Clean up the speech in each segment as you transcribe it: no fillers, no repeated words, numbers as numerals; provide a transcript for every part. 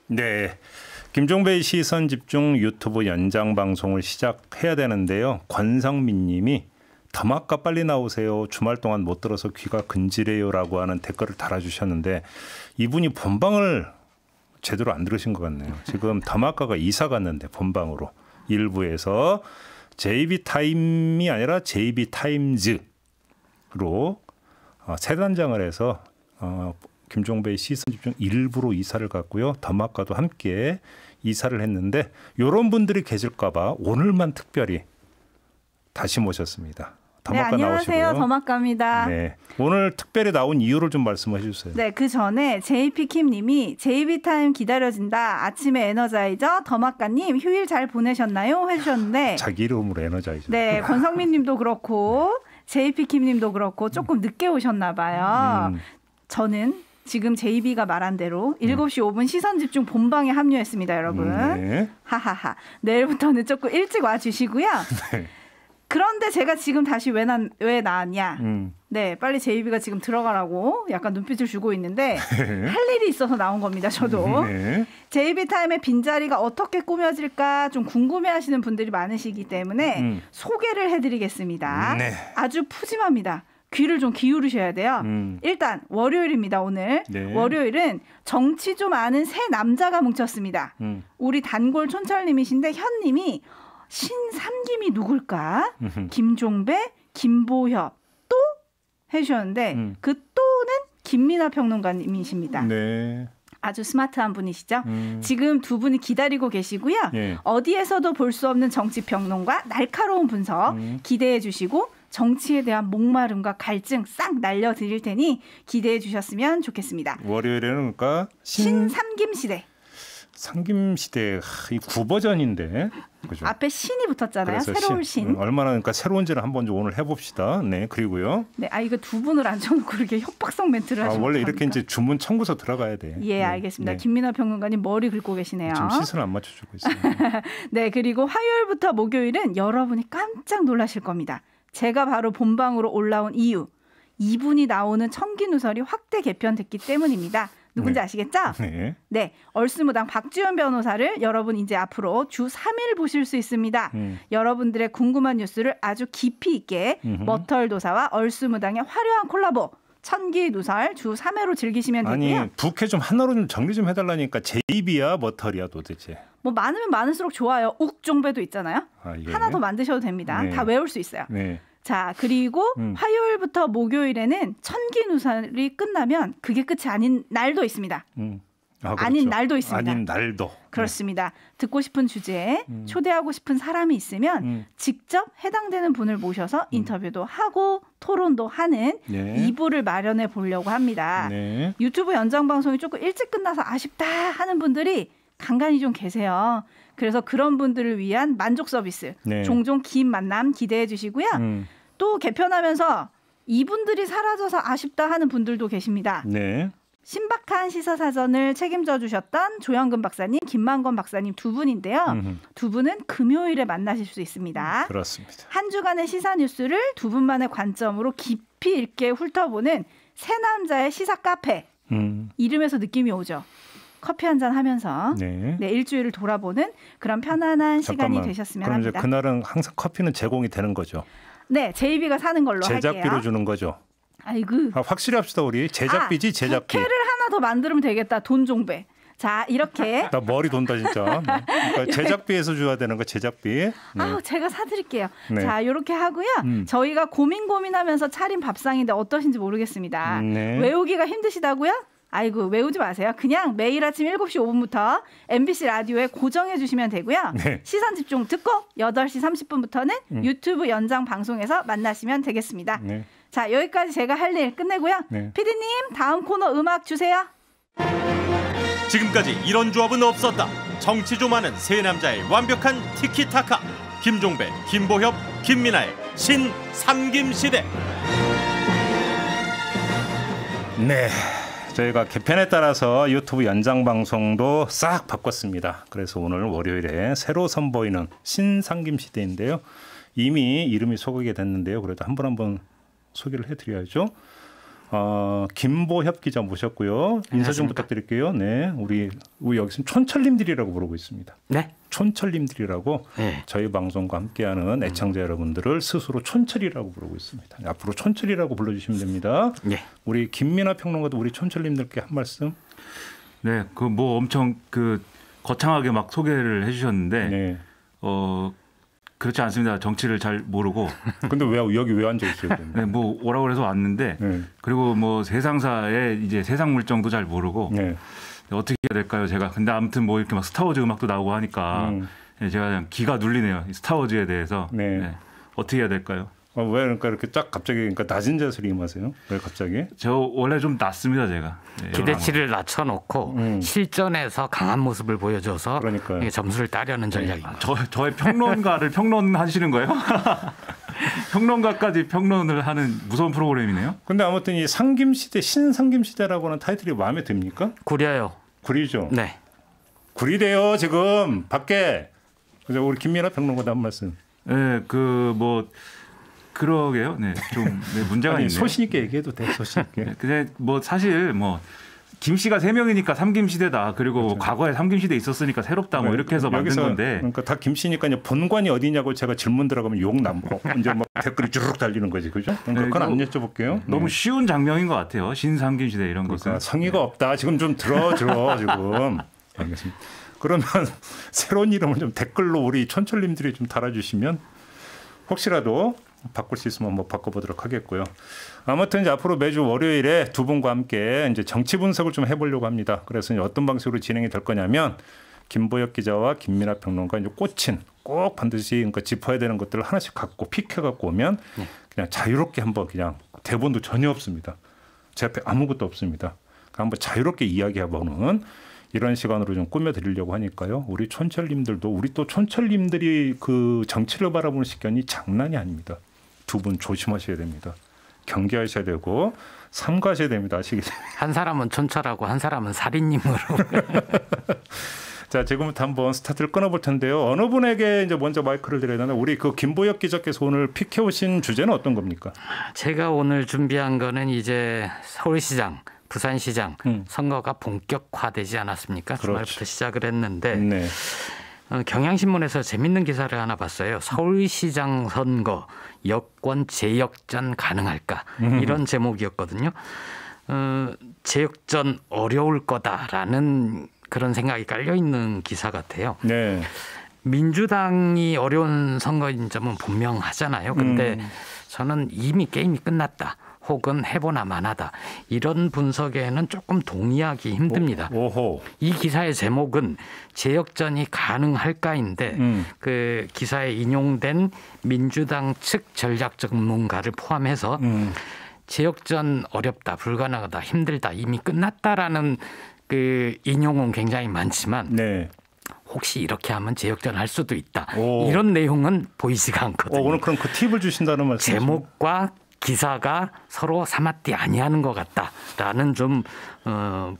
네, 김종배의 시선집중 유튜브 연장 방송을 시작해야 되는데요. 권성민 님이 더마카 빨리 나오세요. 주말 동안 못 들어서 귀가 근질해요라고 하는 댓글을 달아주셨는데 이분이 본방을 제대로 안 들으신 것 같네요. 지금 더마카가 이사 갔는데 본방으로 일부에서 JB타임이 아니라 JB타임즈로 새 단장을 해서 김종배의 시선집중 일부로 이사를 갔고요. 더마카도 함께 이사를 했는데 이런 분들이 계실까 봐 오늘만 특별히 다시 모셨습니다. 더마카 네, 안녕하세요. 나오시고요. 더마카입니다. 네, 오늘 특별히 나온 이유를 좀 말씀해 주세요. 네, 그 전에 JP킴님이 JB타임 기다려진다. 아침에 에너자이저 더마카님 휴일 잘 보내셨나요? 해주셨는데 자기 이름으로 에너자이저. 네, 권성민님도 그렇고 JP킴님도 그렇고 조금 늦게 오셨나 봐요. 저는 지금 JB가 말한 대로 7시 5분 시선집중 본방에 합류했습니다, 여러분. 네. 하하하. 내일부터는 조금 일찍 와주시고요. 네. 그런데 제가 지금 다시 왜 나왔냐. 네, 빨리 JB가 지금 들어가라고 약간 눈빛을 주고 있는데 할 일이 있어서 나온 겁니다, 저도. 네. JB타임의 빈자리가 어떻게 꾸며질까 좀 궁금해하시는 분들이 많으시기 때문에 소개를 해드리겠습니다. 네. 아주 푸짐합니다. 귀를 좀 기울이셔야 돼요. 일단 월요일입니다, 오늘. 네. 월요일은 정치 좀 아는 세 남자가 뭉쳤습니다. 우리 단골 촌철님이신데 현님이 신삼김이 누굴까? 김종배, 김보협 또 해주셨는데 그 또는 김민하 평론가님이십니다. 네. 아주 스마트한 분이시죠. 지금 두 분이 기다리고 계시고요. 예. 어디에서도 볼 수 없는 정치평론과 날카로운 분석 기대해 주시고 정치에 대한 목마름과 갈증 싹 날려드릴 테니 기대해 주셨으면 좋겠습니다. 월요일에는 그러니까 신삼김시대. 삼김시대 이 9버전인데 그죠? 앞에 신이 붙었잖아요. 그래서 새로운 신. 얼마나 그러니까 새로운지를 한번 오늘 해봅시다. 네, 그리고요. 네, 이거 두 분을 앉혀놓고 이렇게 협박성 멘트를 하시면 원래 이렇게 이제 주문 청구서 들어가야 돼. 예, 네. 알겠습니다. 네. 김민하 평론가님 머리 긁고 계시네요. 지금 시선을 안 맞춰주고 있어요. 네, 그리고 화요일부터 목요일은 여러분이 깜짝 놀라실 겁니다. 제가 바로 본방으로 올라온 이유. 이분이 나오는 청기누설이 확대 개편됐기 때문입니다. 누군지 아시겠죠? 네. 네. 얼스무당 박지원 변호사를 여러분 이제 앞으로 주 3일 보실 수 있습니다. 여러분들의 궁금한 뉴스를 아주 깊이 있게 머털도사와 얼스무당의 화려한 콜라보 천기누설 주 3회로 즐기시면 되고요. 아니 부캐 좀 하나로 좀 정리 좀 해달라니까 JB야 머털이야 도대체. 뭐 많으면 많을수록 좋아요. 욱종배도 있잖아요. 예. 하나 더 만드셔도 됩니다. 네. 다 외울 수 있어요. 네. 자, 그리고 화요일부터 목요일에는 천기누설이 끝나면 그게 끝이 아닌 날도 있습니다. 그렇죠. 아닌 날도 있습니다. 아닌 날도. 그렇습니다. 듣고 싶은 주제에 초대하고 싶은 사람이 있으면 직접 해당되는 분을 모셔서 인터뷰도 하고 토론도 하는 네. 2부를 마련해 보려고 합니다. 네. 유튜브 연장 방송이 조금 일찍 끝나서 아쉽다 하는 분들이 간간히 좀 계세요. 그래서 그런 분들을 위한 만족 서비스 네. 종종 긴 만남 기대해 주시고요. 또 개편하면서 이분들이 사라져서 아쉽다 하는 분들도 계십니다. 네. 신박한 시사사전을 책임져 주셨던 조영근 박사님, 김만건 박사님 두 분인데요. 두 분은 금요일에 만나실 수 있습니다. 그렇습니다. 한 주간의 시사 뉴스를 두 분만의 관점으로 깊이 있게 훑어보는 세 남자의 시사 카페. 이름에서 느낌이 오죠. 커피 한잔 하면서 네. 일주일을 돌아보는 그런 편안한 시간이 되셨으면 그럼 합니다. 이제 그날은 항상 커피는 제공이 되는 거죠. 네, JB가 사는 걸로 제작비로 할게요. 주는 거죠. 아이고. 확실히 합시다 우리. 제작비지 제작비. 부캐를 하나 더 만들면 되겠다. 돈종배. 자, 이렇게. 나 머리 돈다 진짜. 네. 그러니까 제작비에서 줘야 되는 거 제작비. 네. 제가 사드릴게요. 네. 자, 이렇게 하고요. 저희가 고민하면서 차린 밥상인데 어떠신지 모르겠습니다. 네. 외우기가 힘드시다고요? 아이고, 외우지 마세요. 그냥 매일 아침 7시 5분부터 MBC 라디오에 고정해 주시면 되고요. 네. 시선 집중 듣고 8시 30분부터는 유튜브 연장 방송에서 만나시면 되겠습니다. 네. 자, 여기까지 제가 할 일 끝내고요. 네. PD님, 다음 코너 음악 주세요. 지금까지 이런 조합은 없었다. 정치 좀 아는 세 남자의 완벽한 티키타카. 김종배, 김보협, 김민아의 신삼김시대. 네. 저희가 개편에 따라서 유튜브 연장 방송도 싹 바꿨습니다. 그래서 오늘 월요일에 새로 선보이는 신삼김시대인데요. 이미 이름이 소개가 됐는데요. 그래도 한 분 한 분 소개를 해드려야죠. 김보협 기자 모셨고요. 인사 좀 부탁드릴게요. 네, 우리 여기서 촌철님들이라고 부르고 있습니다. 네, 촌철님들이라고 네. 저희 방송과 함께하는 애청자 여러분들을 스스로 촌철이라고 부르고 있습니다. 앞으로 촌철이라고 불러주시면 됩니다. 네. 우리 김민아 평론가도 우리 촌철님들께 한 말씀. 네, 그 뭐 엄청 그 거창하게 막 소개를 해주셨는데 네. 그렇지 않습니다. 정치를 잘 모르고. 근데 왜 여기 왜 앉아 있어요? 네, 뭐 오라고 해서 왔는데 네. 그리고 뭐 세상사의 이제 세상 물정도 잘 모르고 네. 어떻게 해야 될까요, 제가? 근데 아무튼 뭐 이렇게 막 스타워즈 음악도 나오고 하니까 네, 제가 그냥 기가 눌리네요. 스타워즈에 대해서. 네. 네. 어떻게 해야 될까요? 왜 그러니까 이렇게 쫙 갑자기 그러니까 낮은 자세로 임하세요? 왜 갑자기? 저 원래 좀 낮습니다, 제가. 네, 기대치를 낮춰놓고 실전에서 강한 모습을 보여줘서 그러니까요. 점수를 따려는 전략입니다. 저의 평론가를 평론하시는 거예요? 평론가까지 평론을 하는 무서운 프로그램이네요. 근데 아무튼 이 상김시대 신상김시대라고 하는 타이틀이 마음에 듭니까? 구려요. 구리죠. 네. 구리대요 지금 밖에. 그래서 우리 김민아 평론가도 한 말씀. 네, 그 뭐 그러게요. 네, 좀 네, 문제가 있네요. 소신 있게 얘기해도 돼. 소신 있게. 네, 근데 뭐 사실 뭐 김 씨가 3명이니까 삼김시대다. 그리고 그렇죠. 과거에 삼김시대 있었으니까 새롭다. 뭐 이렇게 해서 만든 건데. 그러니까 다 김씨니까 이제 본관이 어디냐고 제가 질문 들어가면 욕 남고 이제 막 댓글이 주르륵 달리는 거지, 그죠? 그러니까 그건 안 여쭤볼게요. 너무 쉬운 장면인 것 같아요. 신삼김시대 이런 그러니까 것은. 성의가 없다. 지금 좀 들어 지금. 알겠습니다. 그러면 새로운 이름을 좀 댓글로 우리 촌철님들이 좀 달아주시면 혹시라도 바꿀 수 있으면 뭐 바꿔보도록 하겠고요. 아무튼 이제 앞으로 매주 월요일에 두 분과 함께 이제 정치 분석을 좀 해보려고 합니다. 그래서 이제 어떤 방식으로 진행이 될 거냐면 김보혁 기자와 김민아 평론가 이제 꽂힌 꼭 반드시 그러니까 짚어야 되는 것들을 하나씩 갖고 픽해 갖고 오면 그냥 자유롭게 한번 그냥 대본도 전혀 없습니다. 제 앞에 아무것도 없습니다. 한번 자유롭게 이야기해보는 이런 시간으로 좀 꾸며드리려고 하니까요. 우리 촌철님들도 우리 또 촌철님들이 그 정치를 바라보는 시견이 장난이 아닙니다. 두 분 조심하셔야 됩니다. 경계하셔야 되고 삼가셔야 됩니다. 아시겠죠? 한 사람은 촌철하고 한 사람은 살인님으로. 자, 지금부터 한번 스타트를 끊어볼 텐데요. 어느 분에게 이제 먼저 마이크를 드려야 되나? 우리 그 김보혁 기자께서 오늘 픽해 오신 주제는 어떤 겁니까? 제가 오늘 준비한 거는 이제 서울시장, 부산시장 선거가 본격화되지 않았습니까? 그렇죠. 주말부터 시작을 했는데 네. 경향신문에서 재밌는 기사를 하나 봤어요. 서울시장 선거 여권 재역전 가능할까? 이런 제목이었거든요. 재역전 어려울 거다라는 그런 생각이 깔려 있는 기사 같아요. 네. 민주당이 어려운 선거인 점은 분명하잖아요. 근데 저는 이미 게임이 끝났다. 혹은 해보나 마나다. 이런 분석에는 조금 동의하기 힘듭니다. 오호. 이 기사의 제목은 재역전이 가능할까인데 그 기사에 인용된 민주당 측 전략 전문가를 포함해서 재역전 어렵다, 불가능하다, 힘들다, 이미 끝났다라는 그 인용은 굉장히 많지만 네. 혹시 이렇게 하면 재역전 할 수도 있다. 오. 이런 내용은 보이지가 않거든요. 오늘 그럼 그 팁을 주신다는 말씀이죠? 제목과 기사가 서로 사마띠 아니하는 것 같다라는 좀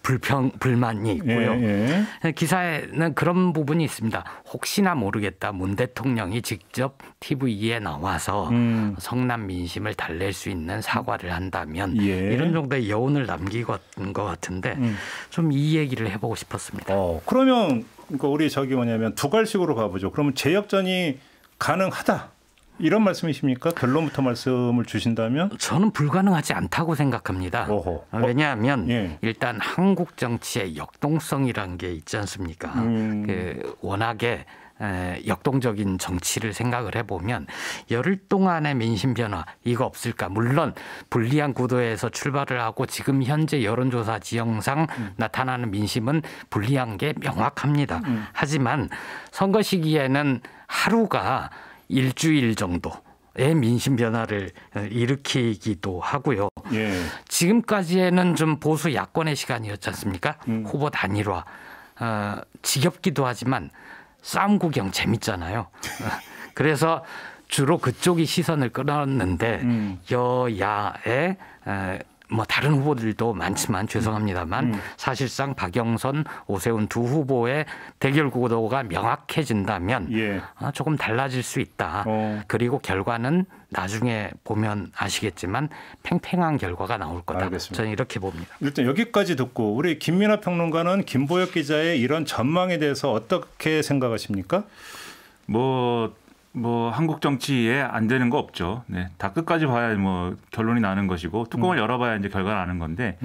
불만이 있고요. 예. 기사에는 그런 부분이 있습니다. 혹시나 모르겠다. 문 대통령이 직접 TV에 나와서 성남 민심을 달랠 수 있는 사과를 한다면 예. 이런 정도의 여운을 남기고 것 같은데 좀 이 얘기를 해보고 싶었습니다. 그러면 그러니까 우리 저기 뭐냐면 두 갈식으로 가보죠. 그러면 재역전이 가능하다. 이런 말씀이십니까? 결론부터 말씀을 주신다면? 저는 불가능하지 않다고 생각합니다. 오호. 왜냐하면 예. 일단 한국 정치의 역동성이라는 게 있지 않습니까? 그 워낙에 역동적인 정치를 생각을 해보면 열흘 동안의 민심 변화 이거 없을까? 물론 불리한 구도에서 출발을 하고 지금 현재 여론조사 지형상 나타나는 민심은 불리한 게 명확합니다. 하지만 선거 시기에는 하루가 일주일 정도의 민심 변화를 일으키기도 하고요. 예. 지금까지에는 좀 보수 야권의 시간이었지 않습니까? 후보 단일화. 지겹기도 하지만 싸움 구경 재밌잖아요. 그래서 주로 그쪽이 시선을 끌었는데 여야의 뭐 다른 후보들도 많지만 죄송합니다만 사실상 박영선, 오세훈 두 후보의 대결 구도가 명확해진다면 예. 조금 달라질 수 있다. 그리고 결과는 나중에 보면 아시겠지만 팽팽한 결과가 나올 거다. 알겠습니다. 저는 이렇게 봅니다. 일단 여기까지 듣고 우리 김민하 평론가는 김보혁 기자의 이런 전망에 대해서 어떻게 생각하십니까? 뭐 한국 정치에 안 되는 거 없죠. 네, 다 끝까지 봐야 뭐 결론이 나는 것이고 뚜껑을 열어봐야 이제 결과가 나는 건데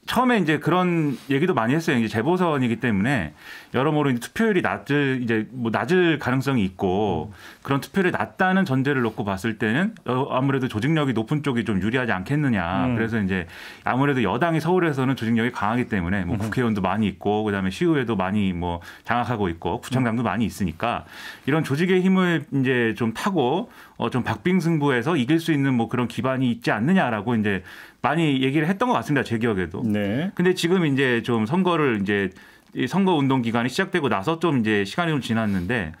처음에 이제 그런 얘기도 많이 했어요. 이제 재보선이기 때문에 여러모로 이제 투표율이 낮을 가능성이 있고 그런 투표율이 낮다는 전제를 놓고 봤을 때는 아무래도 조직력이 높은 쪽이 좀 유리하지 않겠느냐. 그래서 이제 아무래도 여당이 서울에서는 조직력이 강하기 때문에 뭐 국회의원도 많이 있고 그다음에 시의회도 많이 뭐 장악하고 있고 구청장도 많이 있으니까 이런 조직의 힘을 이제 좀 타고 좀 박빙승부에서 이길 수 있는 뭐 그런 기반이 있지 않느냐라고 이제 많이 얘기를 했던 것 같습니다. 제 기억에도. 네. 근데 지금 이제 좀 선거를 이제 이 선거 운동 기간이 시작되고 나서 좀 이제 시간이 좀 지났는데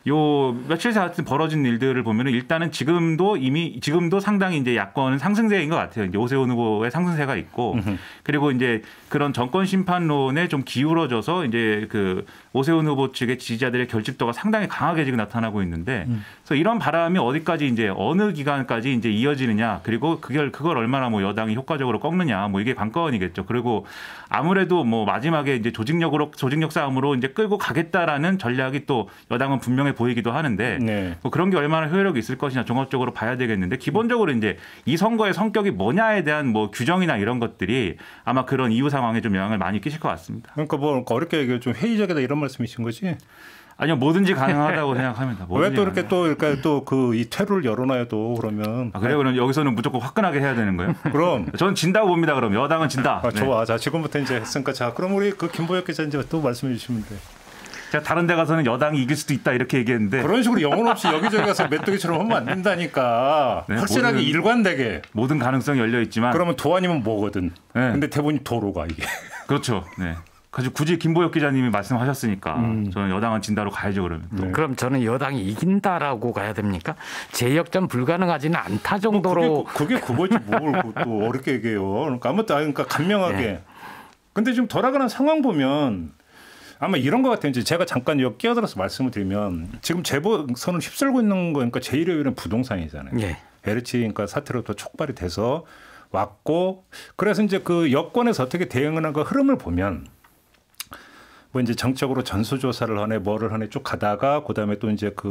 요 며칠 새 하여튼 벌어진 일들을 보면은 일단은 지금도 상당히 이제 야권은 상승세인 것 같아요. 이제 오세훈 후보의 상승세가 있고 그리고 이제 그런 정권 심판론에 좀 기울어져서 이제 그 오세훈 후보 측의 지지자들의 결집도가 상당히 강하게 지금 나타나고 있는데 그래서 이런 바람이 어디까지 이제 어느 기간까지 이제 이어지느냐 그리고 그걸 얼마나 뭐 여당이 효과적으로 꺾느냐 뭐 이게 관건이겠죠. 그리고 아무래도 뭐 마지막에 이제 조직력 싸움으로 이제 끌고 가겠다라는 전략이 또 여당은 분명해 보이기도 하는데 네. 뭐 그런 게 얼마나 효율력이 있을 것이냐 종합적으로 봐야 되겠는데 기본적으로 이제 이 선거의 성격이 뭐냐에 대한 뭐 규정이나 이런 것들이 아마 그런 이후 상황에 좀 영향을 많이 끼칠 것 같습니다. 그러니까 뭐 어렵게 얘기해 좀 회의적이다 이런 말씀이신 거지? 아니요 뭐든지 가능하다고 생각합니다. 왜 또 이렇게 또 그 이 퇴로를 열어놔요 또 그러면? 그래요? 그럼 여기서는 무조건 화끈하게 해야 되는 거예요? 그럼 저는 진다고 봅니다. 그럼 여당은 진다. 좋아. 자 지금부터 이제 했으니까 자 그럼 우리 그 김보혁 기자 이제 또 말씀해 주시면 돼. 제가 다른 데 가서는 여당이 이길 수도 있다 이렇게 얘기했는데 그런 식으로 영혼 없이 여기저기 가서 메뚜기처럼 하면 안 된다니까. 네, 확실하게 일관되게. 모든 가능성이 열려 있지만 그러면 도 아니면 뭐거든. 네. 근데 대본이 도로가 이게. 그렇죠. 네. 그래서 굳이 김보혁 기자님이 말씀하셨으니까 저는 여당은 진다로 가야죠 그러면. 네. 그럼 저는 여당이 이긴다라고 가야 됩니까? 재역전 불가능하지는 않다 정도로. 그게 그거지 뭘 또 어렵게 얘기해요. 그러니까 아무튼 그러니까 간명하게. 네. 근데 지금 돌아가는 상황 보면 아마 이런 것 같아요. 이제 제가 잠깐 여기 끼어들어서 말씀을 드리면 지금 재보선을 휩쓸고 있는 거니까 제일 요인은 부동산이잖아요. 예. 에르치 그러니까 사태로부터 촉발이 돼서 왔고 그래서 이제 그 여권에서 어떻게 대응하는 그 흐름을 보면 뭐 이제 정적으로 전수조사를 하네 뭐를 하네 쭉 가다가 그다음에 또 이제 그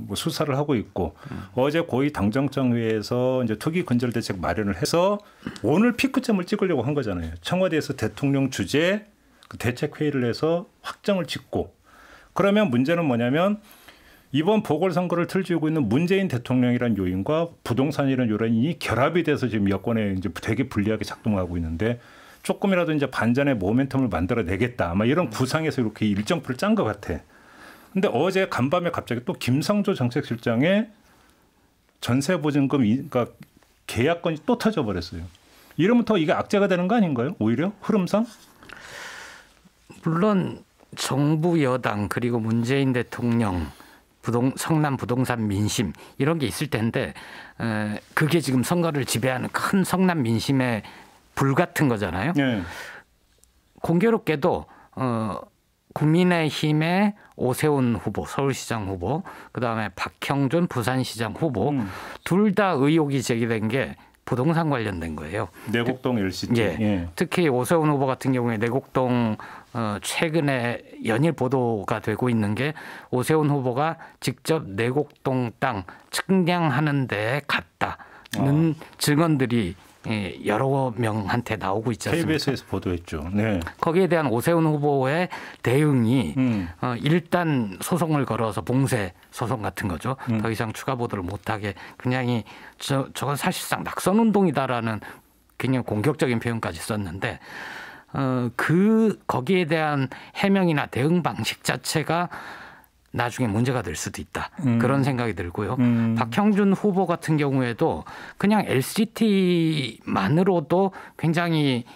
뭐 수사를 하고 있고 어제 고위 당정청회에서 이제 투기 근절 대책 마련을 해서 오늘 피크점을 찍으려고 한 거잖아요. 청와대에서 대통령 주재 그 대책 회의를 해서 확정을 짓고 그러면 문제는 뭐냐면 이번 보궐선거를 틀어쥐고 있는 문재인 대통령이라는 요인과 부동산이라는 요인이 결합이 돼서 지금 여권에 이제 되게 불리하게 작동하고 있는데 조금이라도 이제 반전의 모멘텀을 만들어내겠다. 아마 이런 구상에서 이렇게 일정표를 짠 것 같아. 근데 어제 간밤에 갑자기 또 김성조 정책실장의 전세보증금 그러니까 계약건이 또 터져버렸어요. 이러면 더 이게 악재가 되는 거 아닌가요? 오히려 흐름상? 물론 정부 여당 그리고 문재인 대통령 성남 부동산 민심 이런 게 있을 텐데 그게 지금 선거를 지배하는 큰 성남 민심의 불 같은 거잖아요. 네. 공교롭게도 국민의힘의 오세훈 후보 서울시장 후보 그다음에 박형준 부산시장 후보 둘 다 의혹이 제기된 게 부동산 관련된 거예요. 내곡동 LCT. 예. 예. 특히 오세훈 후보 같은 경우에 내곡동 최근에 연일 보도가 되고 있는 게 오세훈 후보가 직접 내곡동 땅 측량하는 데에 갔다는 증언들이 여러 명한테 나오고 있지 않습니까? KBS에서 보도했죠. 네. 거기에 대한 오세훈 후보의 대응이 일단 소송을 걸어서 봉쇄 소송 같은 거죠. 더 이상 추가 보도를 못하게 그냥이 저건 사실상 낙선운동이다라는 굉장히 공격적인 표현까지 썼는데 거기에 대한 해명이나 대응 방식 자체가 나중에 문제가 될 수도 있다. 그런 생각이 들고요. 박형준 후보 같은 경우에도 그냥 LCT만으로도 굉장히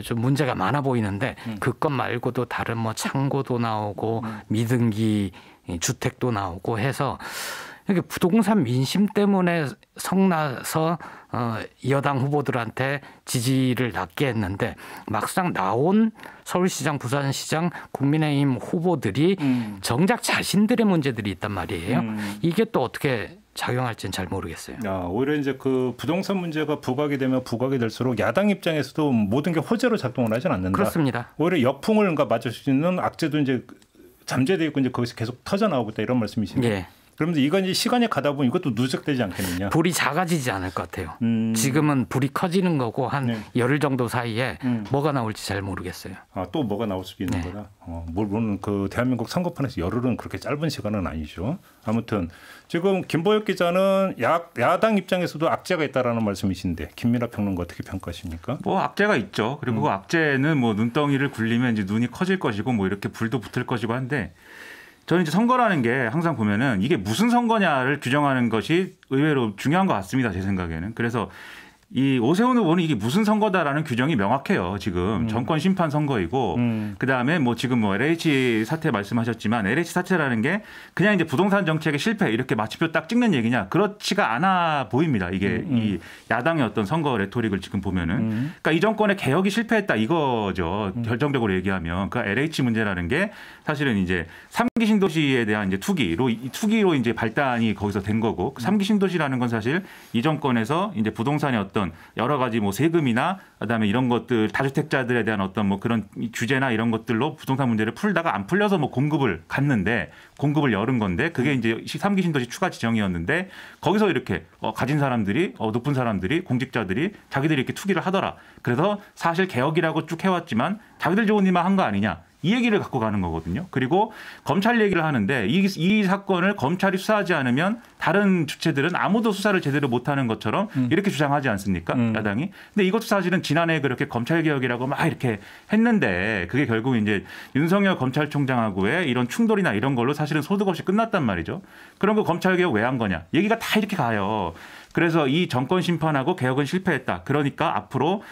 좀 문제가 많아 보이는데 그것 말고도 다른 뭐 창고도 나오고 미등기 주택도 나오고 해서 그러니까 부동산 민심 때문에 성나서 여당 후보들한테 지지를 낮게 했는데 막상 나온 서울시장, 부산시장, 국민의힘 후보들이 정작 자신들의 문제들이 있단 말이에요. 이게 또 어떻게 작용할지는 잘 모르겠어요. 오히려 이제 그 부동산 문제가 부각이 되면 부각이 될수록 야당 입장에서도 모든 게 호재로 작동을 하진 않는다. 그렇습니다. 오히려 역풍을 그러니까 맞을 수 있는 악재도 이제 잠재되어 있고 이제 거기서 계속 터져 나오고 있다 이런 말씀이시죠. 예. 그러면서 이건 이제 시간이 가다 보면 이것도 누적되지 않겠느냐. 불이 작아지지 않을 것 같아요. 지금은 불이 커지는 거고 한 열흘 정도 사이에 뭐가 나올지 잘 모르겠어요. 또 뭐가 나올 수도 있는 거다. 물론 그 대한민국 선거판에서 열흘은 그렇게 짧은 시간은 아니죠. 아무튼 지금 김보혁 기자는 야당 입장에서도 악재가 있다라는 말씀이신데 김민하 평론가 어떻게 평가하십니까? 뭐 악재가 있죠. 그리고 그 악재는 뭐 눈덩이를 굴리면 이제 눈이 커질 것이고 뭐 이렇게 불도 붙을 것이고 한데 저는 이제 선거라는 게 항상 보면은 이게 무슨 선거냐를 규정하는 것이 의외로 중요한 것 같습니다. 제 생각에는. 그래서 이 오세훈 후보는 이게 무슨 선거다라는 규정이 명확해요. 지금 정권 심판 선거이고 그다음에 뭐 지금 뭐 LH 사태 말씀하셨지만 LH 사태라는 게 그냥 이제 부동산 정책의 실패 이렇게 마침표 딱 찍는 얘기냐 그렇지가 않아 보입니다. 이게 이 야당의 어떤 선거 레토릭을 지금 보면은 그러니까 이 정권의 개혁이 실패했다 이거죠. 결정적으로 얘기하면 그 LH 문제라는 게 사실은 이제 3기 신도시에 대한 이제 투기로 이제 발단이 거기서 된 거고 3기 신도시라는 건 사실 이 정권에서 이제 부동산의 어떤 여러 가지 뭐 세금이나 그다음에 이런 것들 다주택자들에 대한 어떤 뭐 그런 규제나 이런 것들로 부동산 문제를 풀다가 안 풀려서 뭐 공급을 열은 건데 그게 이제 3기 신도시 추가 지정이었는데 거기서 이렇게 가진 사람들이 높은 사람들이 공직자들이 자기들이 이렇게 투기를 하더라. 그래서 사실 개혁이라고 쭉 해왔지만 자기들 좋은 일만 한 거 아니냐. 이 얘기를 갖고 가는 거거든요. 그리고 검찰 얘기를 하는데 이 사건을 검찰이 수사하지 않으면 다른 주체들은 아무도 수사를 제대로 못하는 것처럼 이렇게 주장하지 않습니까? 야당이. 근데 이것도 사실은 지난해 그렇게 검찰개혁이라고 막 이렇게 했는데 그게 결국 이제 윤석열 검찰총장하고의 이런 충돌이나 이런 걸로 사실은 소득 없이 끝났단 말이죠. 그런 거 검찰개혁 왜 한 거냐. 얘기가 다 이렇게 가요. 그래서 이 정권 심판하고 개혁은 실패했다. 그러니까 앞으로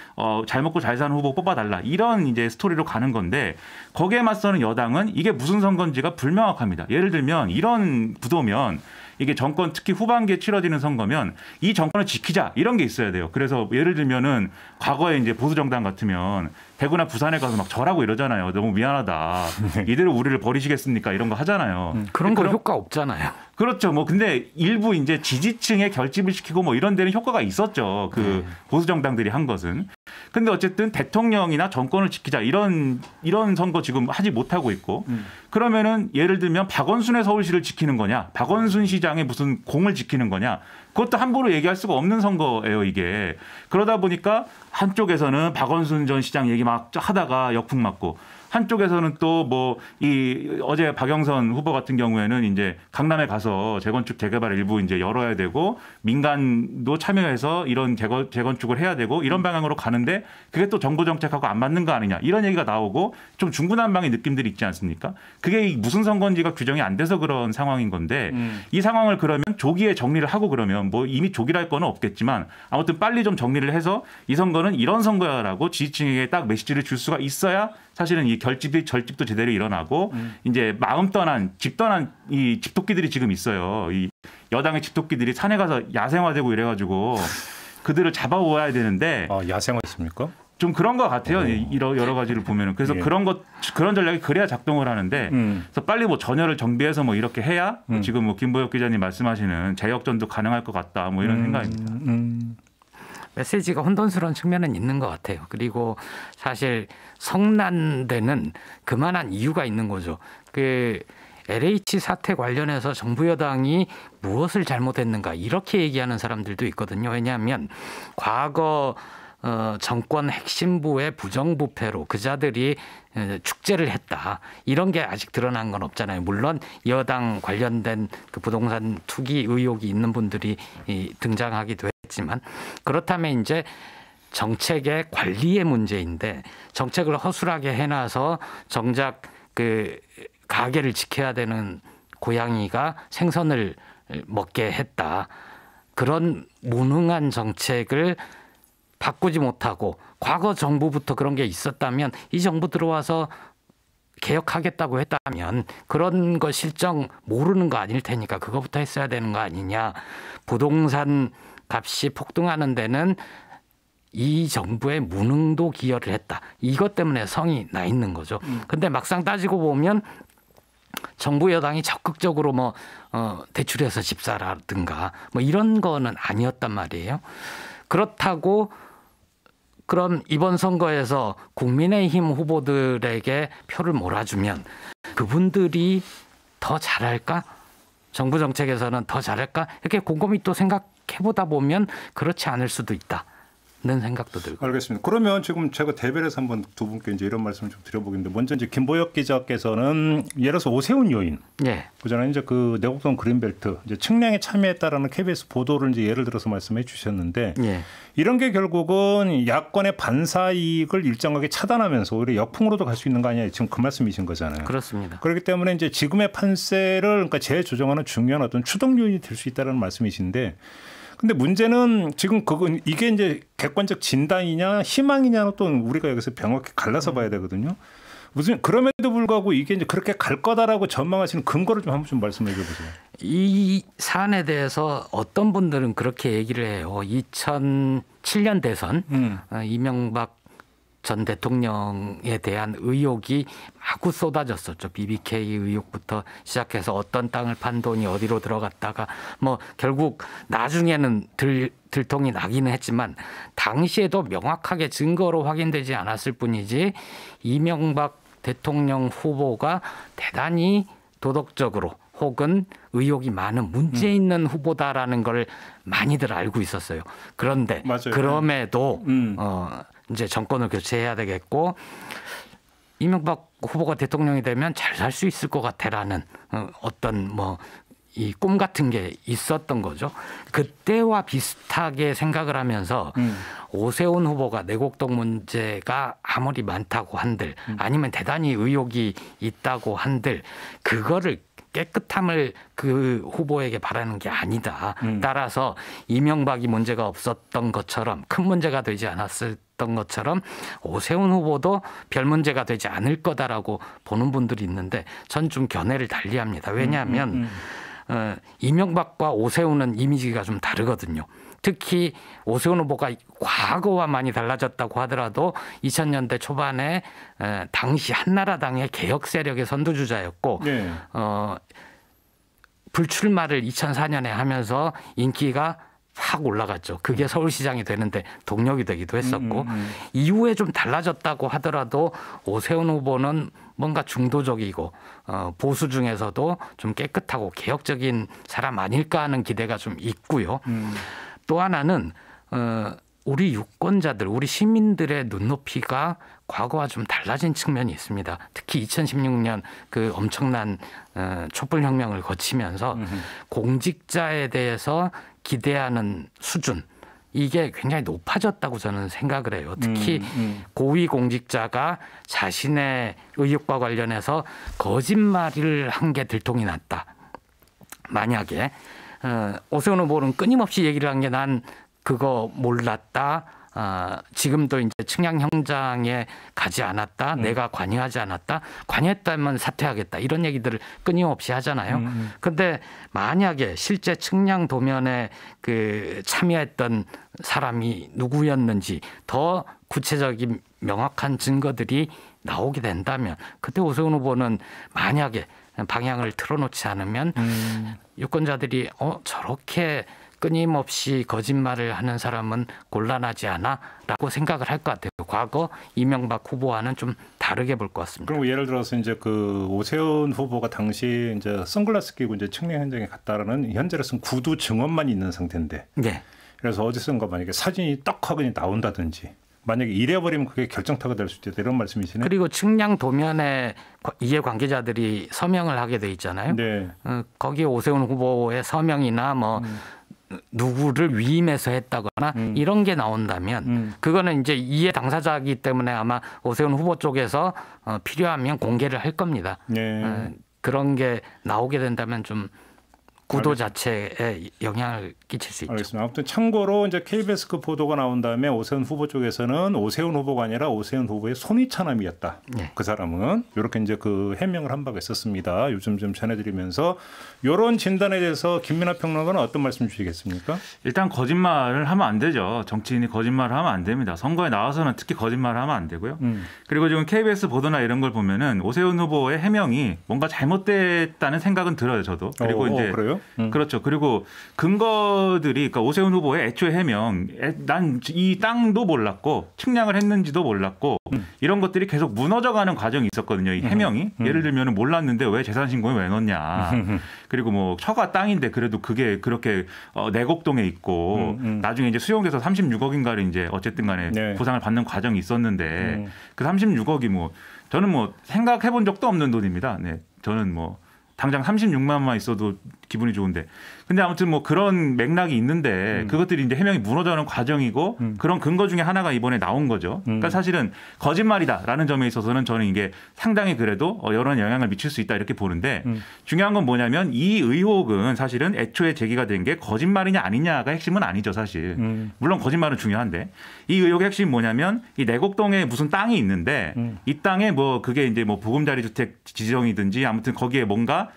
잘 먹고 잘 사는 후보 뽑아달라. 이런 이제 스토리로 가는 건데 거기에 맞서는 여당은 이게 무슨 선거인지가 불명확합니다. 예를 들면 이런 구도면 이게 정권 특히 후반기에 치러지는 선거면 이 정권을 지키자 이런 게 있어야 돼요. 그래서 예를 들면은 과거에 이제 보수 정당 같으면 대구나 부산에 가서 막 절하고 이러잖아요. 너무 미안하다. 이대로 우리를 버리시겠습니까? 이런 거 하잖아요. 그런 거 효과 없잖아요. 그렇죠. 뭐 근데 일부 이제 지지층에 결집을 시키고 뭐 이런 데는 효과가 있었죠. 그 보수 정당들이 한 것은. 근데 어쨌든 대통령이나 정권을 지키자 이런 선거 지금 하지 못하고 있고 그러면은 예를 들면 박원순의 서울시를 지키는 거냐, 박원순 시장의 무슨 공을 지키는 거냐. 그것도 함부로 얘기할 수가 없는 선거예요, 이게. 그러다 보니까 한쪽에서는 박원순 전 시장 얘기 막 하다가 역풍 맞고 한쪽에서는 또 뭐 어제 박영선 후보 같은 경우에는 이제 강남에 가서 재건축 재개발 일부 이제 열어야 되고 민간도 참여해서 이런 재건축을 해야 되고 이런 방향으로 가는데 그게 또 정부 정책하고 안 맞는 거 아니냐 이런 얘기가 나오고 좀 중구난방의 느낌들이 있지 않습니까? 그게 무슨 선거인지가 규정이 안 돼서 그런 상황인 건데 이 상황을 그러면 조기에 정리를 하고 그러면 뭐 이미 조기랄 거는 없겠지만 아무튼 빨리 좀 정리를 해서 이 선거는 이런 선거야라고 지지층에게 딱 메시지를 줄 수가 있어야 사실은 이 절집도 제대로 일어나고 이제 마음 떠난 집 떠난 이 집토끼들이 지금 있어요. 이 여당의 집토끼들이 산에 가서 야생화되고 이래가지고 그들을 잡아오아야 되는데 야생화했습니까? 좀 그런 것 같아요. 여러 가지를 보면은 그래서 그런 전략이 그래야 작동을 하는데 그래서 빨리 뭐 전열을 정비해서 뭐 이렇게 해야 지금 뭐 김보혁 기자님 말씀하시는 재역전도 가능할 것 같다. 뭐 이런 생각입니다. 메시지가 혼돈스러운 측면은 있는 것 같아요. 그리고 사실 성난데는 그만한 이유가 있는 거죠. 그 LH 사태 관련해서 정부 여당이 무엇을 잘못했는가 이렇게 얘기하는 사람들도 있거든요. 왜냐하면 과거 정권 핵심부의 부정부패로 그자들이 축제를 했다. 이런 게 아직 드러난 건 없잖아요. 물론 여당 관련된 그 부동산 투기 의혹이 있는 분들이 등장하기도 했지만 그렇다면 이제 정책의 관리의 문제인데 정책을 허술하게 해놔서 정작 그 가게를 지켜야 되는 고양이가 생선을 먹게 했다. 그런 무능한 정책을 바꾸지 못하고 과거 정부부터 그런 게 있었다면 이 정부 들어와서 개혁하겠다고 했다면 그런 거 실정 모르는 거 아닐 테니까 그거부터 했어야 되는 거 아니냐. 부동산 값이 폭등하는 데는 이 정부의 무능도 기여를 했다. 이것 때문에 성이 나 있는 거죠. 근데 막상 따지고 보면 정부 여당이 적극적으로 뭐 대출해서 집 사라든가 뭐 이런 거는 아니었단 말이에요. 그렇다고 그럼 이번 선거에서 국민의힘 후보들에게 표를 몰아주면 그분들이 더 잘할까? 정부 정책에서는 더 잘할까? 이렇게 곰곰이 또 생각해보다 보면 그렇지 않을 수도 있다. 는 생각도 들고. 알겠습니다. 그러면 지금 제가 대변해서 한번 두 분께 이제 이런 말씀을 좀 드려보겠는데 먼저 이제 김보혁 기자께서는 예를 들어서 오세훈 요인, 그전에 이제 그 내곡동 그린벨트 이제 측량에 참여했다라는 KBS 보도를 이제 예를 들어서 말씀해 주셨는데 이런 게 결국은 야권의 반사 이익을 일정하게 차단하면서 오히려 역풍으로도 갈 수 있는 거 아니냐 지금 그 말씀이신 거잖아요. 그렇습니다. 그렇기 때문에 이제 지금의 판세를 그러니까 재조정하는 중요한 어떤 추동 요인이 될 수 있다는 말씀이신데. 근데 문제는 지금 그건 이게 이제 객관적 진단이냐 희망이냐는 또 우리가 여기서 명확히 갈라서 봐야 되거든요. 무슨 그럼에도 불구하고 이게 이제 그렇게 갈 거다라고 전망하시는 근거를 좀 한번 좀 말씀해 주세요. 이 사안에 대해서 어떤 분들은 그렇게 얘기를 해요. 2007년 대선 이명박 전 대통령에 대한 의혹이 마구 쏟아졌었죠. BBK 의혹부터 시작해서 어떤 땅을 판 돈이 어디로 들어갔다가 뭐 결국 나중에는 들통이 나기는 했지만 당시에도 명확하게 증거로 확인되지 않았을 뿐이지 이명박 대통령 후보가 대단히 도덕적으로 혹은 의혹이 많은 문제 있는 후보다라는 걸 많이들 알고 있었어요. 그런데 맞아요. 그럼에도 이제 정권을 교체해야 되겠고 이명박 후보가 대통령이 되면 잘 살 수 있을 것 같아라는 어떤 뭐 이 꿈 같은 게 있었던 거죠. 그때와 비슷하게 생각을 하면서 오세훈 후보가 내곡동 문제가 아무리 많다고 한들 아니면 대단히 의혹이 있다고 한들 그거를 깨끗함을 그 후보에게 바라는 게 아니다. 따라서 이명박이 문제가 없었던 것처럼 큰 문제가 되지 않았던 것처럼 오세훈 후보도 별 문제가 되지 않을 거다라고 보는 분들이 있는데 전 좀 견해를 달리합니다. 왜냐하면 이명박과 오세훈은 이미지가 좀 다르거든요. 특히 오세훈 후보가 과거와 많이 달라졌다고 하더라도 2000년대 초반에 당시 한나라당의 개혁 세력의 선두주자였고 불출마를 2004년에 하면서 인기가 확 올라갔죠. 그게 서울시장이 되는데 동력이 되기도 했었고 이후에 좀 달라졌다고 하더라도 오세훈 후보는 뭔가 중도적이고 보수 중에서도 좀 깨끗하고 개혁적인 사람 아닐까 하는 기대가 좀 있고요. 또 하나는 우리 유권자들, 우리 시민들의 눈높이가 과거와 좀 달라진 측면이 있습니다. 특히 2016년 그 엄청난 촛불혁명을 거치면서 공직자에 대해서 기대하는 수준 이게 굉장히 높아졌다고 저는 생각을 해요. 특히 고위 공직자가 자신의 의혹과 관련해서 거짓말을 한 게 들통이 났다. 만약에 오세훈 후보는 끊임없이 얘기를 한 게 난 그거 몰랐다. 지금도 이제 측량 현장에 가지 않았다. 내가 관여하지 않았다. 관여했다면 사퇴하겠다. 이런 얘기들을 끊임없이 하잖아요. 그런데 만약에 실제 측량 도면에 그 참여했던 사람이 누구였는지 더 구체적인 명확한 증거들이 나오게 된다면 그때 오세훈 후보는 만약에 방향을 틀어놓지 않으면 유권자들이 저렇게 끊임없이 거짓말을 하는 사람은 곤란하지 않아라고 생각을 할 것 같아요. 과거 이명박 후보와는 좀 다르게 볼 것 같습니다. 그럼 예를 들어서 이제 그 오세훈 후보가 당시 이제 선글라스 끼고 이제 측량 현장에 갔다라는 현재로서는 구두 증언만 있는 상태인데, 그래서 어디선가 만약에 사진이 떡하고 나온다든지. 만약에 이래버리면 그게 결정타가 될 수 있다 이런 말씀이시네요. 그리고 측량 도면에 이해관계자들이 서명을 하게 돼 있잖아요. 거기에 오세훈 후보의 서명이나 뭐 누구를 위임해서 했다거나 이런 게 나온다면 그거는 이제 이해 당사자이기 때문에 아마 오세훈 후보 쪽에서 필요하면 공개를 할 겁니다. 그런 게 나오게 된다면 좀 구도 자체에 영향을 끼칠 수 있죠. 알겠습니다. 아무튼 참고로 이제 KBS 그 보도가 나온 다음에 오세훈 후보 쪽에서는 오세훈 후보가 아니라 오세훈 후보의 손위차남이었다. 네. 그 사람은 이렇게 이제 그 해명을 한 바가 있었습니다. 요즘 좀 전해드리면서 이런 진단에 대해서 김민하 평론가는 어떤 말씀 주시겠습니까? 일단 거짓말을 하면 안 되죠. 정치인이 거짓말을 하면 안 됩니다. 선거에 나와서는 특히 거짓말을 하면 안 되고요. 그리고 지금 KBS 보도나 이런 걸 보면은 오세훈 후보의 해명이 뭔가 잘못됐다는 생각은 들어요, 저도. 그리고 이제 그래요? 그렇죠. 그리고 근거들이 그러니까 오세훈 후보의 애초에 해명, 난 이 땅도 몰랐고 측량을 했는지도 몰랐고 이런 것들이 계속 무너져가는 과정이 있었거든요. 이 해명이 예를 들면 몰랐는데 왜 재산신고에 왜 넣냐. 그리고 뭐 처가 땅인데 그래도 그게 그렇게 내곡동에 있고 나중에 이제 수용돼서 36억인가를 이제 어쨌든간에 네. 보상을 받는 과정이 있었는데 그 36억이 뭐 저는 뭐 생각해 본 적도 없는 돈입니다. 네, 저는 뭐 당장 36만 원만 있어도 기분이 좋은데. 근데 아무튼 뭐 그런 맥락이 있는데 그것들이 이제 해명이 무너져가는 과정이고 그런 근거 중에 하나가 이번에 나온 거죠. 그러니까 사실은 거짓말이다라는 점에 있어서는 저는 이게 상당히 그래도 여러 영향을 미칠 수 있다 이렇게 보는데 중요한 건 뭐냐면 이 의혹은 사실은 애초에 제기가 된 게 거짓말이냐 아니냐가 핵심은 아니죠, 사실. 물론 거짓말은 중요한데 이 의혹의 핵심이 뭐냐면 이 내곡동에 무슨 땅이 있는데 이 땅에 뭐 그게 이제 뭐 보금자리 주택 지정이든지 아무튼 거기에 뭔가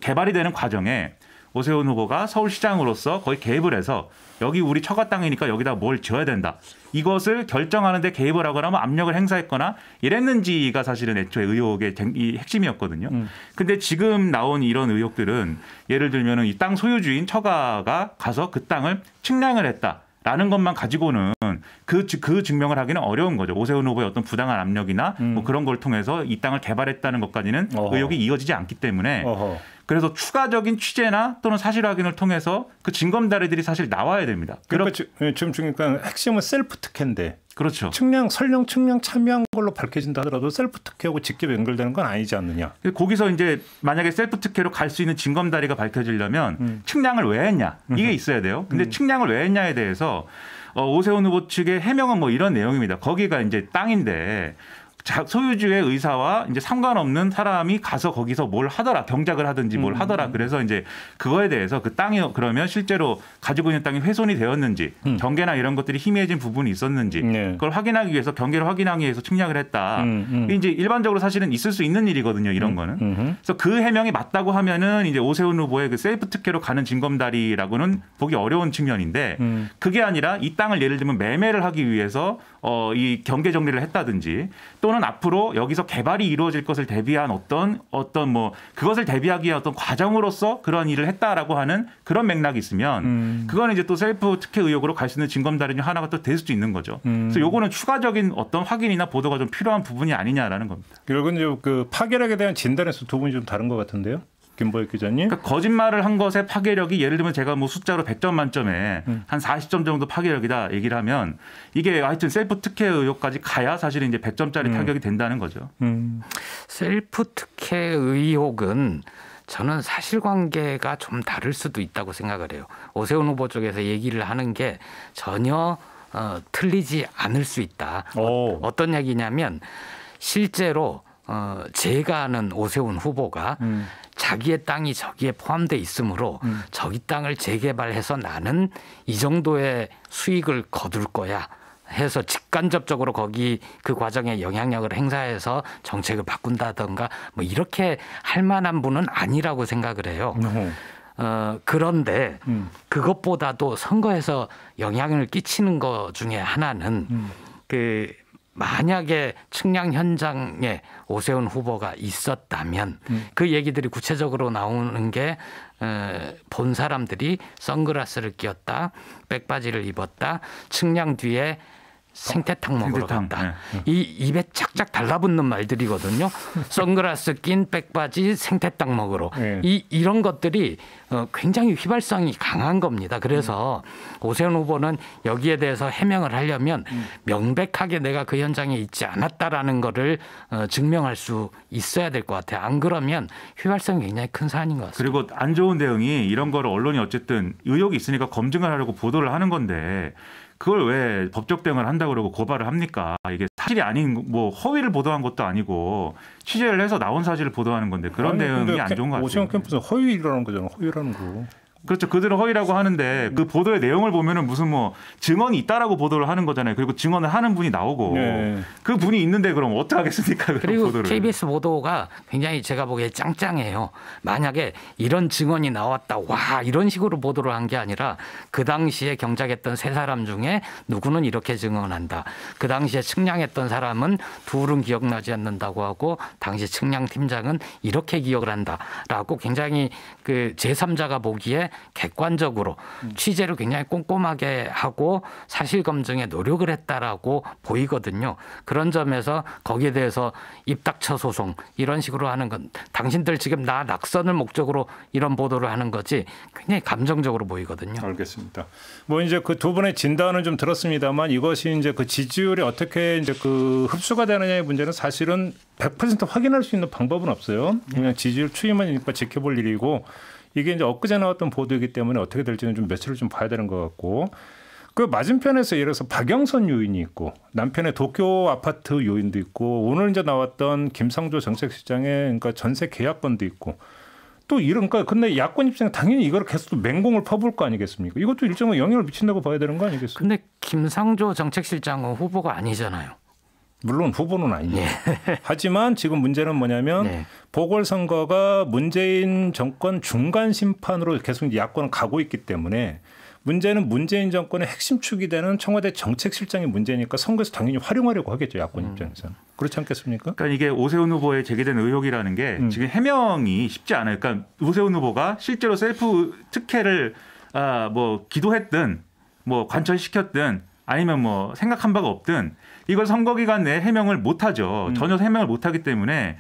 개발이 되는 과정에 오세훈 후보가 서울시장으로서 거의 개입을 해서 여기 우리 처가 땅이니까 여기다 뭘 지어야 된다. 이것을 결정하는 데 개입을 하거나 하면 압력을 행사했거나 이랬는지가 사실은 애초에 의혹의 이 핵심이었거든요. 근데 지금 나온 이런 의혹들은 예를 들면 이 땅 소유주인 처가가 가서 그 땅을 측량을 했다. 라는 것만 가지고는 그 증명을 하기는 어려운 거죠. 오세훈 후보의 어떤 부당한 압력이나 뭐 그런 걸 통해서 이 땅을 개발했다는 것까지는 의혹이 이어지지 않기 때문에 그래서 추가적인 취재나 또는 사실 확인을 통해서 그 증검다리들이 사실 나와야 됩니다. 그러니까 지금 그러니까 핵심은 셀프 특혜인데 그렇죠. 설령 측량 참여한 걸로 밝혀진다 하더라도 셀프 특혜하고 직접 연결되는 건 아니지 않느냐. 거기서 이제 만약에 셀프 특혜로 갈 수 있는 증검다리가 밝혀지려면 측량을 왜 했냐 이게 있어야 돼요. 근데 측량을 왜 했냐에 대해서 오세훈 후보 측의 해명은 뭐 이런 내용입니다. 거기가 이제 땅인데 소유주의 의사와 이제 상관없는 사람이 가서 거기서 뭘 하더라, 경작을 하든지 뭘 하더라. 그래서 이제 그거에 대해서 그 땅이 그러면 실제로 가지고 있는 땅이 훼손이 되었는지, 경계나 이런 것들이 희미해진 부분이 있었는지, 그걸 확인하기 위해서 경계를 확인하기 위해서 측량을 했다. 이제 일반적으로 사실은 있을 수 있는 일이거든요, 이런 거는. 그래서 그 해명이 맞다고 하면은 이제 오세훈 후보의 그 셀프 특혜로 가는 징검다리라고는 보기 어려운 측면인데, 그게 아니라 이 땅을 예를 들면 매매를 하기 위해서 이 경계 정리를 했다든지 또는 앞으로 여기서 개발이 이루어질 것을 대비한 어떤 뭐 그것을 대비하기 위한 어떤 과정으로서 그런 일을 했다라고 하는 그런 맥락이 있으면 그거는 이제 또 셀프 특혜 의혹으로 갈 수 있는 증검다리 중 하나가 또 될 수도 있는 거죠. 그래서 요거는 추가적인 어떤 확인이나 보도가 좀 필요한 부분이 아니냐라는 겁니다. 결국은 이제 그 파괴력에 대한 진단에서 두 분이 좀 다른 것 같은데요. 김보혁 기자님. 그러니까 거짓말을 한 것의 파괴력이 예를 들면 제가 뭐 숫자로 100점 만점에 한 40점 정도 파괴력이다 얘기를 하면 이게 하여튼 셀프 특혜 의혹까지 가야 사실은 이제 100점짜리 타격이 된다는 거죠. 셀프 특혜 의혹은 저는 사실관계가 좀 다를 수도 있다고 생각을 해요. 오세훈 후보 쪽에서 얘기를 하는 게 전혀 틀리지 않을 수 있다. 어떤 얘기냐면 실제로 제가 아는 오세훈 후보가 자기의 땅이 저기에 포함돼 있으므로 저기 땅을 재개발해서 나는 이 정도의 수익을 거둘 거야 해서 직간접적으로 거기 그 과정에 영향력을 행사해서 정책을 바꾼다던가 뭐 이렇게 할 만한 분은 아니라고 생각을 해요. 그런데 그것보다도 선거에서 영향을 끼치는 것 중에 하나는 그 만약에 측량 현장에 오세훈 후보가 있었다면 그 얘기들이 구체적으로 나오는 게 본 사람들이 선글라스를 끼웠다, 백바지를 입었다, 측량 뒤에 생태탕 먹으러 갔다. 이 입에 착착 달라붙는 말들이거든요. 선글라스 낀 백바지 생태탕 먹으러. 이런 것들이 굉장히 휘발성이 강한 겁니다. 그래서 오세훈 후보는 여기에 대해서 해명을 하려면 명백하게 내가 그 현장에 있지 않았다라는 거를 증명할 수 있어야 될 것 같아요. 안 그러면 휘발성이 굉장히 큰 사안인 것 같습니다. 그리고 안 좋은 대응이 이런 거를 언론이 어쨌든 의혹이 있으니까 검증을 하려고 보도를 하는 건데 그걸 왜 법적 대응을 한다고 그러고 고발을 합니까? 이게 사실이 아닌 뭐 허위를 보도한 것도 아니고 취재를 해서 나온 사실을 보도하는 건데 그런 대응이 안 좋은 것 같아요. 오세훈 캠프는 허위라는 거잖아. 허위라는 거. 그렇죠. 그들은 허위라고 하는데 그 보도의 내용을 보면은 무슨 뭐 증언이 있다라고 보도를 하는 거잖아요. 그리고 증언을 하는 분이 나오고 그 분이 있는데 그럼 어떻게 하겠습니까? 그리고 보도를. KBS 보도가 굉장히 제가 보기에 짱짱해요. 만약에 이런 증언이 나왔다. 와 이런 식으로 보도를 한 게 아니라 그 당시에 경작했던 세 사람 중에 누구는 이렇게 증언한다. 그 당시에 측량했던 사람은 둘은 기억나지 않는다고 하고 당시 측량 팀장은 이렇게 기억을 한다라고 굉장히 그 제3자가 보기에 객관적으로 취재를 굉장히 꼼꼼하게 하고 사실 검증에 노력을 했다라고 보이거든요. 그런 점에서 거기에 대해서 입닥쳐 소송 이런 식으로 하는 건 당신들 지금 나 낙선을 목적으로 이런 보도를 하는 거지 굉장히 감정적으로 보이거든요. 알겠습니다. 뭐 이제 그 두 분의 진단은 좀 들었습니다만 이것이 이제 그 지지율이 어떻게 이제 그 흡수가 되느냐의 문제는 사실은 100% 확인할 수 있는 방법은 없어요. 그냥 지지율 추이만이니까 지켜볼 일이고. 이게 이제 엊그제 나왔던 보도이기 때문에 어떻게 될지는 좀 며칠을 좀 봐야 되는 것 같고 그 맞은편에서 예를 들어서 박영선 요인이 있고 남편의 도쿄 아파트 요인도 있고 오늘 이제 나왔던 김상조 정책실장의 그러니까 전세 계약건도 있고 또 이런 그러니까 근데 야권 입장에 당연히 이걸 계속 맹공을 퍼부을 거 아니겠습니까? 이것도 일정한 영향을 미친다고 봐야 되는 거 아니겠어요? 근데 김상조 정책실장은 후보가 아니잖아요. 물론 후보는 아니에요. 네. 하지만 지금 문제는 뭐냐면 네. 보궐선거가 문재인 정권 중간 심판으로 계속 야권은 가고 있기 때문에 문제는 문재인 정권의 핵심 축이 되는 청와대 정책실장이 문제니까 선거에서 당연히 활용하려고 하겠죠. 야권 입장에서는. 그렇지 않겠습니까? 그러니까 이게 오세훈 후보에 제기된 의혹이라는 게 지금 해명이 쉽지 않아요. 그러니까 오세훈 후보가 실제로 셀프 특혜를 뭐 기도했든 뭐 관철시켰든 아니면 뭐 생각한 바가 없든 이걸 선거 기간 내에 해명을 못하죠. 전혀 해명을 못하기 때문에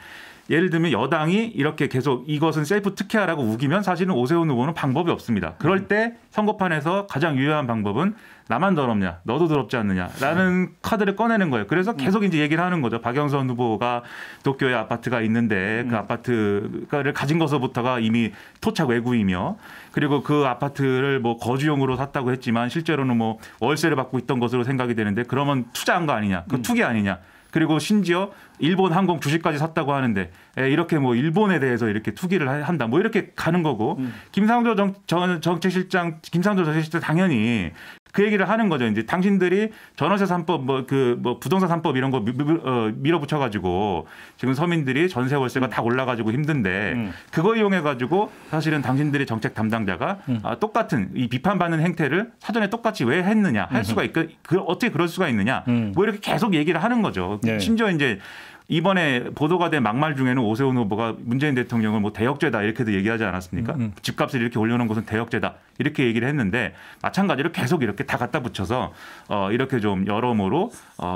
예를 들면 여당이 이렇게 계속 이것은 셀프 특혜라고 우기면 사실은 오세훈 후보는 방법이 없습니다. 그럴 때 선거판에서 가장 유효한 방법은 나만 더럽냐, 너도 더럽지 않느냐라는 카드를 꺼내는 거예요. 그래서 계속 이제 얘기를 하는 거죠. 박영선 후보가 도쿄에 아파트가 있는데 그 아파트를 가진 것부터가 이미 토착 외구이며 그리고 그 아파트를 뭐 거주용으로 샀다고 했지만 실제로는 뭐 월세를 받고 있던 것으로 생각이 되는데 그러면 투자한 거 아니냐, 그 투기 아니냐. 그리고 심지어 일본 항공 주식까지 샀다고 하는데 이렇게 뭐 일본에 대해서 이렇게 투기를 한다. 뭐 이렇게 가는 거고 김상조 정책실장 당연히 그 얘기를 하는 거죠. 이제 당신들이 전월세 3법 뭐 부동산 3법 이런 거 밀어붙여 가지고 지금 서민들이 전세 월세가 다 올라 가지고 힘든데 그거 이용해 가지고 사실은 당신들의 정책 담당자가 똑같은 이 비판받는 행태를 사전에 똑같이 왜 했느냐 할 수가 어떻게 그럴 수가 있느냐 뭐 이렇게 계속 얘기를 하는 거죠. 네. 심지어 이제 이번에 보도가 된 막말 중에는 오세훈 후보가 문재인 대통령을 뭐 대역죄다 이렇게도 얘기하지 않았습니까? 집값을 이렇게 올려놓은 것은 대역죄다 이렇게 얘기를 했는데 마찬가지로 계속 이렇게 다 갖다 붙여서 이렇게 좀 여러모로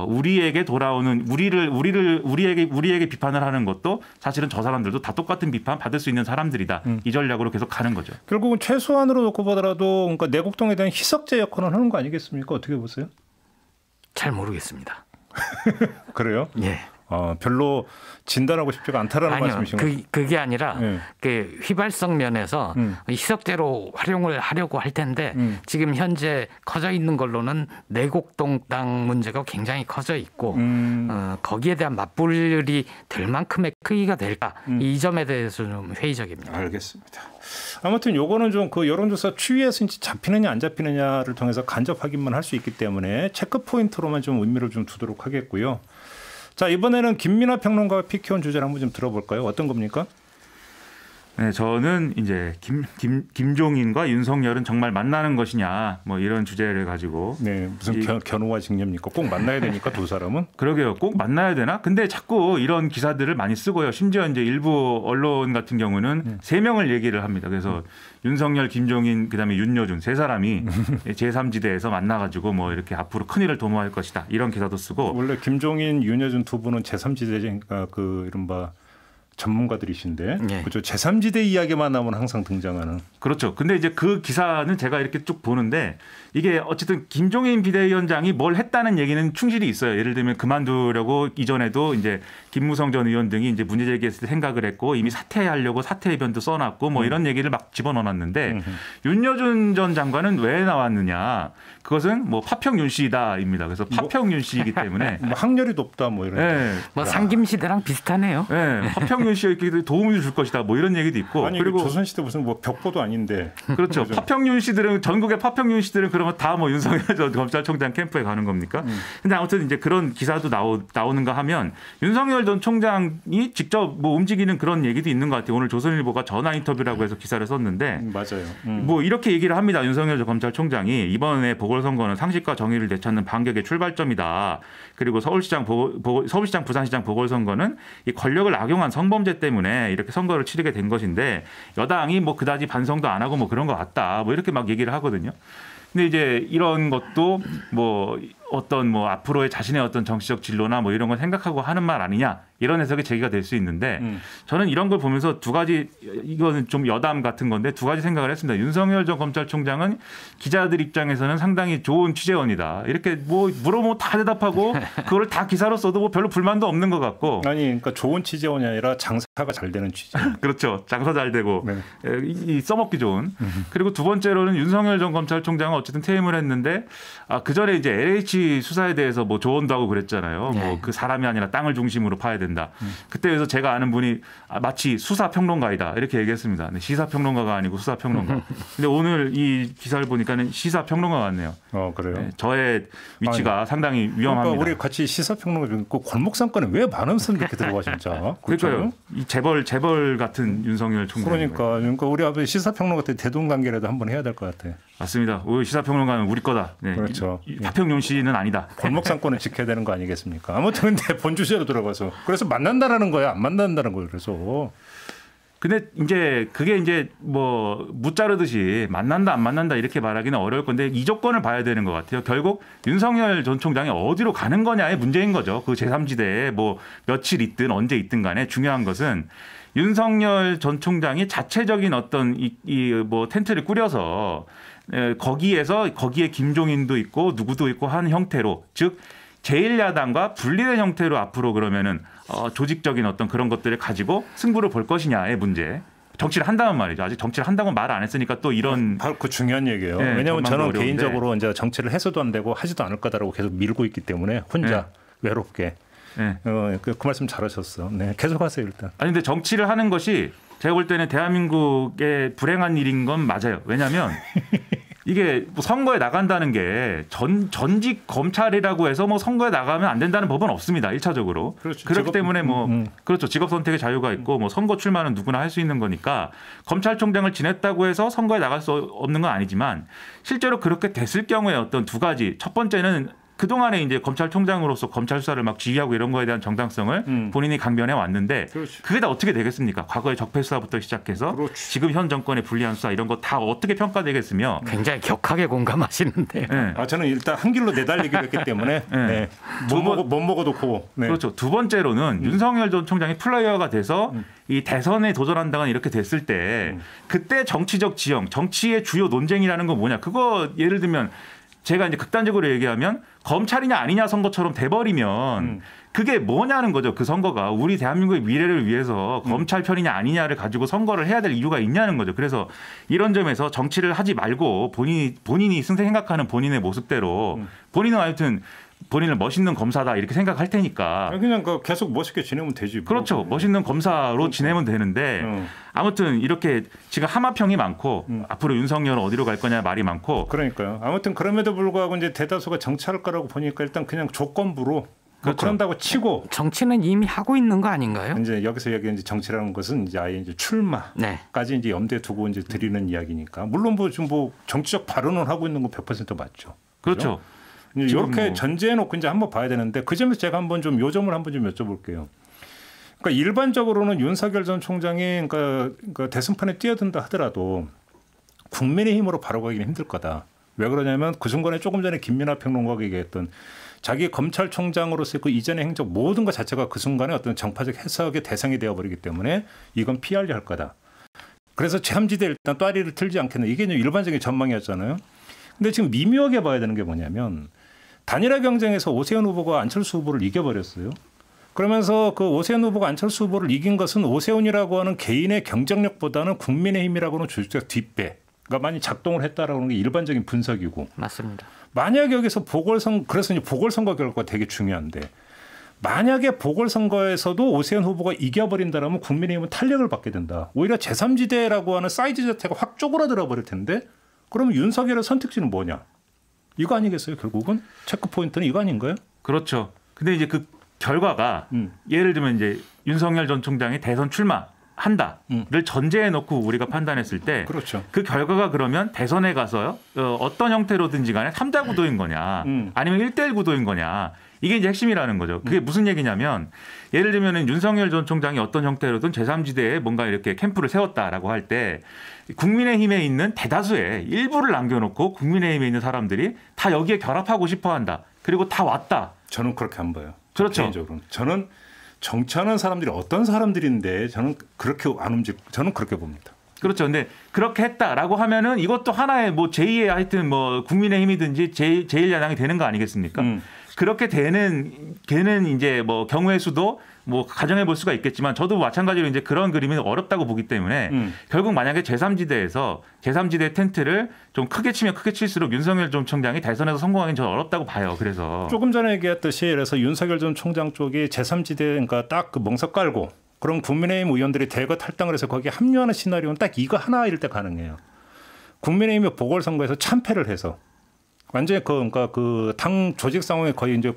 우리에게 돌아오는 우리에게 비판을 하는 것도 사실은 저 사람들도 다 똑같은 비판 받을 수 있는 사람들이다. 이 전략으로 계속 가는 거죠. 결국은 최소한으로 놓고 보더라도 그러니까 내곡동에 대한 희석제 역할은 하는 거 아니겠습니까? 어떻게 보세요? 잘 모르겠습니다. 그래요? 예. 별로 진단하고 싶지가 않다라는 말씀이신 거죠? 그게 아니라 네. 그 휘발성 면에서 희석제로 활용을 하려고 할 텐데 지금 현재 커져 있는 걸로는 내곡동 땅 문제가 굉장히 커져 있고 거기에 대한 맞불이 될 만큼의 크기가 될까 이 점에 대해서 좀 회의적입니다. 알겠습니다. 아무튼 요거는 좀 그 여론조사 추이에서 잡히느냐 안 잡히느냐를 통해서 간접 확인만 할 수 있기 때문에 체크 포인트로만 좀 의미를 좀 두도록 하겠고요. 자, 이번에는 김민하 평론가가 픽해온 주제를 한번 좀 들어볼까요? 어떤 겁니까? 네, 저는 이제 김종인과 윤석열은 정말 만나는 것이냐 뭐 이런 주제를 가지고 네, 무슨 견우와 직녀입니까? 꼭 만나야 되니까 두 사람은? 그러게요. 꼭 만나야 되나? 근데 자꾸 이런 기사들을 많이 쓰고요. 심지어 이제 일부 언론 같은 경우는 세 명을 얘기를 합니다. 그래서 윤석열, 김종인, 그다음에 윤여준 세 사람이 제3지대에서 만나가지고 뭐 이렇게 앞으로 큰 일을 도모할 것이다. 이런 기사도 쓰고. 원래 김종인, 윤여준 두 분은 제3지대니까 그 이른바 전문가들이신데 네. 그죠? 제3지대 이야기만 나오면 항상 등장하는 그렇죠. 근데 이제 그 기사는 제가 이렇게 쭉 보는데 이게 어쨌든 김종인 비대위원장이 뭘 했다는 얘기는 충실히 있어요. 예를 들면 그만두려고 이전에도 이제 김무성 전 의원 등이 이제 문제 제기했을 때 생각을 했고 이미 사퇴하려고 사퇴 의견도 써놨고 뭐 이런 얘기를 막 집어넣어놨는데 윤여준 전 장관은 왜 나왔느냐? 그것은 뭐 파평윤 씨다입니다. 그래서 파평윤 씨이기 때문에 뭐 학렬이 높다 뭐 이런. 네. 뭐 상김시대랑 비슷하네요. 네. 파평윤 씨에게 도움을 줄 것이다. 뭐 이런 얘기도 있고. 아니 그리고 조선시대 무슨 뭐 벽보도 아닌데. 그렇죠. 파평윤 씨들은 전국의 파평윤 씨들은 그러면 다 뭐 윤석열 전 검찰총장 캠프에 가는 겁니까? 근데 아무튼 이제 그런 기사도 나오는가 하면 윤석열 전 총장이 직접 뭐 움직이는 그런 얘기도 있는 것 같아요. 오늘 조선일보가 전화 인터뷰라고 해서 기사를 썼는데 맞아요. 뭐 이렇게 얘기를 합니다. 윤석열 전 검찰총장이 이번에 보궐선거는 상식과 정의를 되찾는 반격의 출발점이다. 그리고 서울시장 부산시장 보궐선거는 이 권력을 악용한 성범죄 때문에 이렇게 선거를 치르게 된 것인데 여당이 뭐 그다지 반성도 안 하고 뭐 그런 것 같다. 뭐 이렇게 막 얘기를 하거든요. 근데 이제 이런 것도 뭐 어떤 뭐 앞으로의 자신의 어떤 정치적 진로나 뭐 이런 걸 생각하고 하는 말 아니냐 이런 해석이 제기가 될 수 있는데 저는 이런 걸 보면서 두 가지 이거는 좀 여담 같은 건데 두 가지 생각을 했습니다. 윤석열 전 검찰총장은 기자들 입장에서는 상당히 좋은 취재원이다. 이렇게 뭐 물어보면 다 대답하고 그걸 다 기사로 써도 뭐 별로 불만도 없는 것 같고. 아니 그러니까 좋은 취재원이 아니라 장사가 잘 되는 취재. 그렇죠. 장사 잘 되고 네. 이 써먹기 좋은. 그리고 두 번째로는 윤석열 전 검찰총장은 어쨌든 퇴임을 했는데 그 전에 이제 LH 수사에 대해서 뭐 조언도 하고 그랬잖아요. 네. 뭐 그 사람이 아니라 땅을 중심으로 파야 된다. 그때에서 제가 아는 분이 마치 수사 평론가이다 이렇게 얘기했습니다. 네, 시사 평론가가 아니고 수사 평론가. 근데 오늘 이 기사를 보니까는 시사 평론가 같네요. 그래요? 네, 저의 위치가 상당히 위험합니다. 그러니까 우리 같이 시사 평론가 그 골목상권에 왜 많은 사람 이렇게 들어가 진짜. 그러니까요. 이 재벌 같은 윤석열 총장. 그러니까 우리 앞에 시사 평론가 때 대동관계라도 한번 해야 될 것 같아. 맞습니다. 우리 시사 평론가는 우리 거다. 네. 그렇죠. 파평윤 씨는 아니다. 골목상권을 지켜야 되는 거 아니겠습니까? 아무튼 근데 본 주제로 들어가서 그래서 만난다라는 거야, 안 만난다는 거예요. 그래서. 근데 이제 그게 이제 뭐 무자르듯이 만난다 안 만난다 이렇게 말하기는 어려울 건데 이 조건을 봐야 되는 것 같아요. 결국 윤석열 전 총장이 어디로 가는 거냐의 문제인 거죠. 그 제3지대에 뭐 며칠 있든 언제 있든 간에 중요한 것은 윤석열 전 총장이 자체적인 어떤 뭐 텐트를 꾸려서 거기에 김종인도 있고 누구도 있고 한 형태로 즉 제1야당과 분리된 형태로 앞으로 그러면은 조직적인 어떤 그런 것들을 가지고 승부를 볼 것이냐의 문제. 정치를 한다는 말이죠. 아직 정치를 한다고 말 안 했으니까 또 이런 바로 그 중요한 얘기예요. 네, 왜냐하면 저는 어려운데. 개인적으로 이제 정치를 해서도 안 되고 하지도 않을 거다라고 계속 밀고 있기 때문에 혼자 외롭게. 네. 그 말씀 잘하셨어. 네, 계속하세요 일단. 아니 근데 정치를 하는 것이 제가 볼 때는 대한민국의 불행한 일인 건 맞아요. 왜냐하면 이게 뭐 선거에 나간다는 게 전직 검찰이라고 해서 뭐 선거에 나가면 안 된다는 법은 없습니다. 1차적으로. 그렇죠. 그렇기 때문에 뭐 그렇죠. 직업 선택의 자유가 있고 뭐 선거 출마는 누구나 할 수 있는 거니까 검찰총장을 지냈다고 해서 선거에 나갈 수 없는 건 아니지만 실제로 그렇게 됐을 경우에 어떤 두 가지. 첫 번째는 그동안에 이제 검찰총장으로서 검찰 수사를 막 지휘하고 이런 거에 대한 정당성을 본인이 강변해 왔는데 그렇지. 그게 다 어떻게 되겠습니까? 과거의 적폐 수사부터 시작해서 그렇지. 지금 현 정권의 불리한 수사 이런 거 다 어떻게 평가되겠으며 굉장히 격하게 공감하시는데요. 네. 저는 일단 한 길로 내달리기로 했기 때문에 네. 못 먹어도 고. 네. 그렇죠. 두 번째로는 윤석열 전 총장이 플레이어가 돼서 이 대선에 도전한다거나 이렇게 됐을 때 그때 정치적 지형, 정치의 주요 논쟁이라는 건 뭐냐? 그거 예를 들면 제가 이제 극단적으로 얘기하면 검찰이냐 아니냐 선거처럼 돼버리면 그게 뭐냐는 거죠. 그 선거가 우리 대한민국의 미래를 위해서 검찰 편이냐 아니냐를 가지고 선거를 해야 될 이유가 있냐는 거죠. 그래서 이런 점에서 정치를 하지 말고 본인이 생각하는 본인의 모습대로 본인은 하여튼 본인을 멋있는 검사다 이렇게 생각할 테니까 그냥 계속 멋있게 지내면 되지. 뭐. 그렇죠. 멋있는 검사로 지내면 되는데 아무튼 이렇게 지금 하마평이 많고 앞으로 윤석열은 어디로 갈 거냐 말이 많고 그러니까요. 아무튼 그럼에도 불구하고 이제 대다수가 정치할 거라고 보니까 일단 그냥 조건부로 그렇죠. 그런다고 치고 정치는 이미 하고 있는 거 아닌가요? 이제 여기서 이제 정치라는 것은 이제 아예 이제 출마까지 이제 염두에 두고 이제 드리는 이야기니까 물론 뭐 지금 뭐 정치적 발언을 하고 있는 건 100% 맞죠. 그렇죠. 이렇게 전제해놓고 이제 한번 봐야 되는데 그 점에서 제가 한번 좀 요점을 한번 좀 여쭤볼게요. 그러니까 일반적으로는 윤석열 전 총장이 그러니까 대선판에 뛰어든다 하더라도 국민의힘으로 바로 가기는 힘들 거다. 왜 그러냐면 그 순간에 조금 전에 김민하 평론가가 얘기했던 자기 검찰총장으로서의 그 이전의 행적 모든 것 자체가 그 순간에 어떤 정파적 해석의 대상이 되어버리기 때문에 이건 피하려 할 거다. 그래서 제3지대 일단 또아리를 틀지 않겠나 이게 일반적인 전망이었잖아요. 근데 지금 미묘하게 봐야 되는 게 뭐냐면 단일화 경쟁에서 오세훈 후보가 안철수 후보를 이겨버렸어요. 그러면서 그 오세훈 후보가 안철수 후보를 이긴 것은 오세훈이라고 하는 개인의 경쟁력보다는 국민의힘이라고 하는 조직적 뒷배가 많이 작동을 했다라고 하는 게 일반적인 분석이고. 맞습니다. 만약 여기서 그래서 이제 보궐선거 결과가 되게 중요한데 만약에 보궐선거에서도 오세훈 후보가 이겨버린다라면 국민의힘은 탄력을 받게 된다. 오히려 제3지대라고 하는 사이즈 자체가 확 쪼그라들어 버릴 텐데 그러면 윤석열의 선택지는 뭐냐? 이거 아니겠어요? 결국은 체크 포인트는 이거 아닌가요? 그렇죠. 근데 이제 그 결과가 예를 들면 이제 윤석열 전 총장이 대선 출마한다를 전제해 놓고 우리가 판단했을 때 그렇죠. 그 결과가 그러면 대선에 가서요 어떤 형태로든지 간에 3자 구도인 거냐 아니면 1대1 구도인 거냐 이게 이제 핵심이라는 거죠. 그게 무슨 얘기냐면 예를 들면 윤석열 전 총장이 어떤 형태로든 제3지대에 뭔가 이렇게 캠프를 세웠다라고 할 때 국민의힘에 있는 대다수의 일부를 남겨놓고 국민의힘에 있는 사람들이 다 여기에 결합하고 싶어한다. 그리고 다 왔다. 저는 그렇게 안 봐요. 그렇죠. 개인적으로는. 저는 정치하는 사람들이 어떤 사람들인데 저는 그렇게 저는 그렇게 봅니다. 그렇죠. 근데 그렇게 했다라고 하면은 이것도 하나의 뭐 제2의 하여튼 뭐 국민의힘이든지 제1야당이 되는 거 아니겠습니까? 그렇게 되는 이제 뭐 경우의 수도 뭐 가정해 볼 수가 있겠지만 저도 마찬가지로 이제 그런 그림이 어렵다고 보기 때문에 결국 만약에 제3지대 텐트를 좀 크게 치면 크게 칠수록 윤석열 전 총장이 대선에서 성공하기는 저는 어렵다고 봐요. 그래서 조금 전에 얘기했듯이 그래서 윤석열 전 총장 쪽이 제3지대 그러니까 딱 그 멍석 깔고 그럼 국민의힘 의원들이 대거 탈당을 해서 거기에 합류하는 시나리오는 딱 이거 하나일 때 가능해요. 국민의힘이 보궐선거에서 참패를 해서 완전히 그러니까 그 당 조직 상황에 거의 이제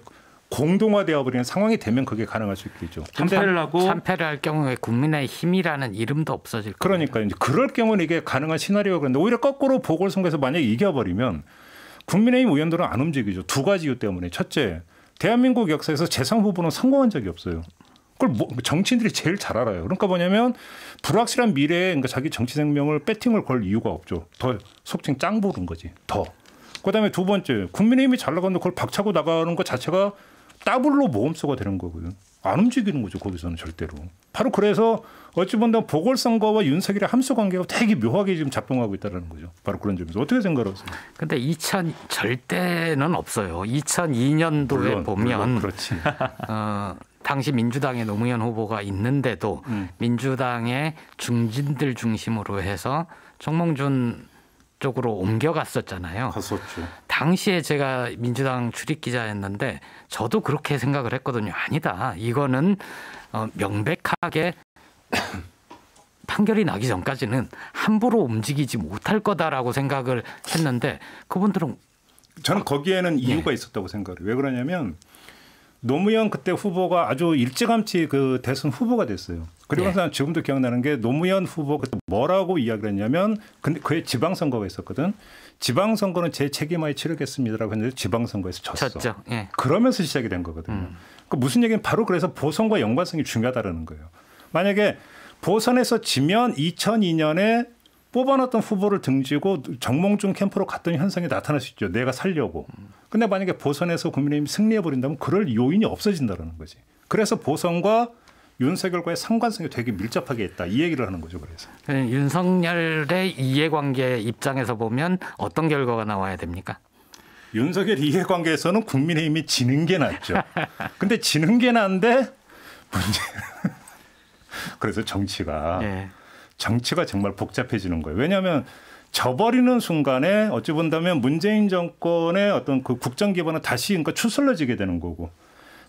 공동화되어 버리는 상황이 되면 그게 가능할 수 있겠죠. 참패를 할 경우에 국민의힘이라는 이름도 없어질 거예요. 그러니까 이제 그럴 경우는 이게 가능한 시나리오가 그런데 오히려 거꾸로 보궐선거에서 만약에 이겨버리면 국민의힘 의원들은 안 움직이죠. 두 가지 이유 때문에. 첫째, 대한민국 역사에서 재3 후보는 성공한 적이 없어요. 그걸 정치인들이 제일 잘 알아요. 그러니까 뭐냐면 불확실한 미래에 그러니까 자기 정치 생명을 배팅을 걸 이유가 없죠. 더 속칭 짱 부른 거지. 더. 그다음에 두 번째, 국민의힘이 잘 나가는데 그걸 박차고 나가는 것 자체가 더블로 모험수가 되는 거고요. 안 움직이는 거죠. 거기서는 절대로. 바로 그래서 어찌 보면 보궐선거와 윤석열의 함수 관계가 되게 묘하게 지금 작동하고 있다는 거죠. 바로 그런 점에서 어떻게 생각하세요? 근데 절대는 없어요. 2002년도에 보면 그렇지. 당시 민주당의 노무현 후보가 있는데도 민주당의 중진들 중심으로 해서 정몽준 쪽으로 옮겨갔었잖아요. 갔었죠. 당시에 제가 민주당 출입 기자였는데 저도 그렇게 생각을 했거든요. 아니다. 이거는 명백하게 판결이 나기 전까지는 함부로 움직이지 못할 거다라고 생각을 했는데 그분들은 저는 거기에는 이유가 있었다고 생각해요. 왜 그러냐면 노무현 그때 후보가 아주 일찌감치 그 대선 후보가 됐어요. 그리고 네. 지금도 기억나는 게 노무현 후보 그때 뭐라고 이야기를 했냐면 근데 그의 지방선거가 있었거든. 지방선거는 제 책임하에 치르겠습니다라고 했는데 지방선거에서 졌어. 예. 그러면서 시작이 된 거거든요. 그 무슨 얘기는 바로 그래서 보선과 연관성이 중요하다는 거예요. 만약에 보선에서 지면 2002년에 뽑아놨던 후보를 등지고 정몽준 캠프로 갔던 현상이 나타날 수 있죠. 내가 살려고. 근데 만약에 보선에서 국민의힘이 승리해버린다면 그럴 요인이 없어진다는 거지. 그래서 보선과 윤석열과의 상관성이 되게 밀접하게 있다. 이 얘기를 하는 거죠. 그래서. 윤석열의 이해관계 입장에서 보면 어떤 결과가 나와야 됩니까? 윤석열 이해관계에서는 국민의힘이 지는 게 낫죠. 근데 지는 게 나은데 문제. 그래서 정치가. 네. 정치가 정말 복잡해지는 거예요. 왜냐하면 져버리는 순간에 어찌 본다면 문재인 정권의 어떤 그 국정 기반은 다시 그러니까 추슬러지게 되는 거고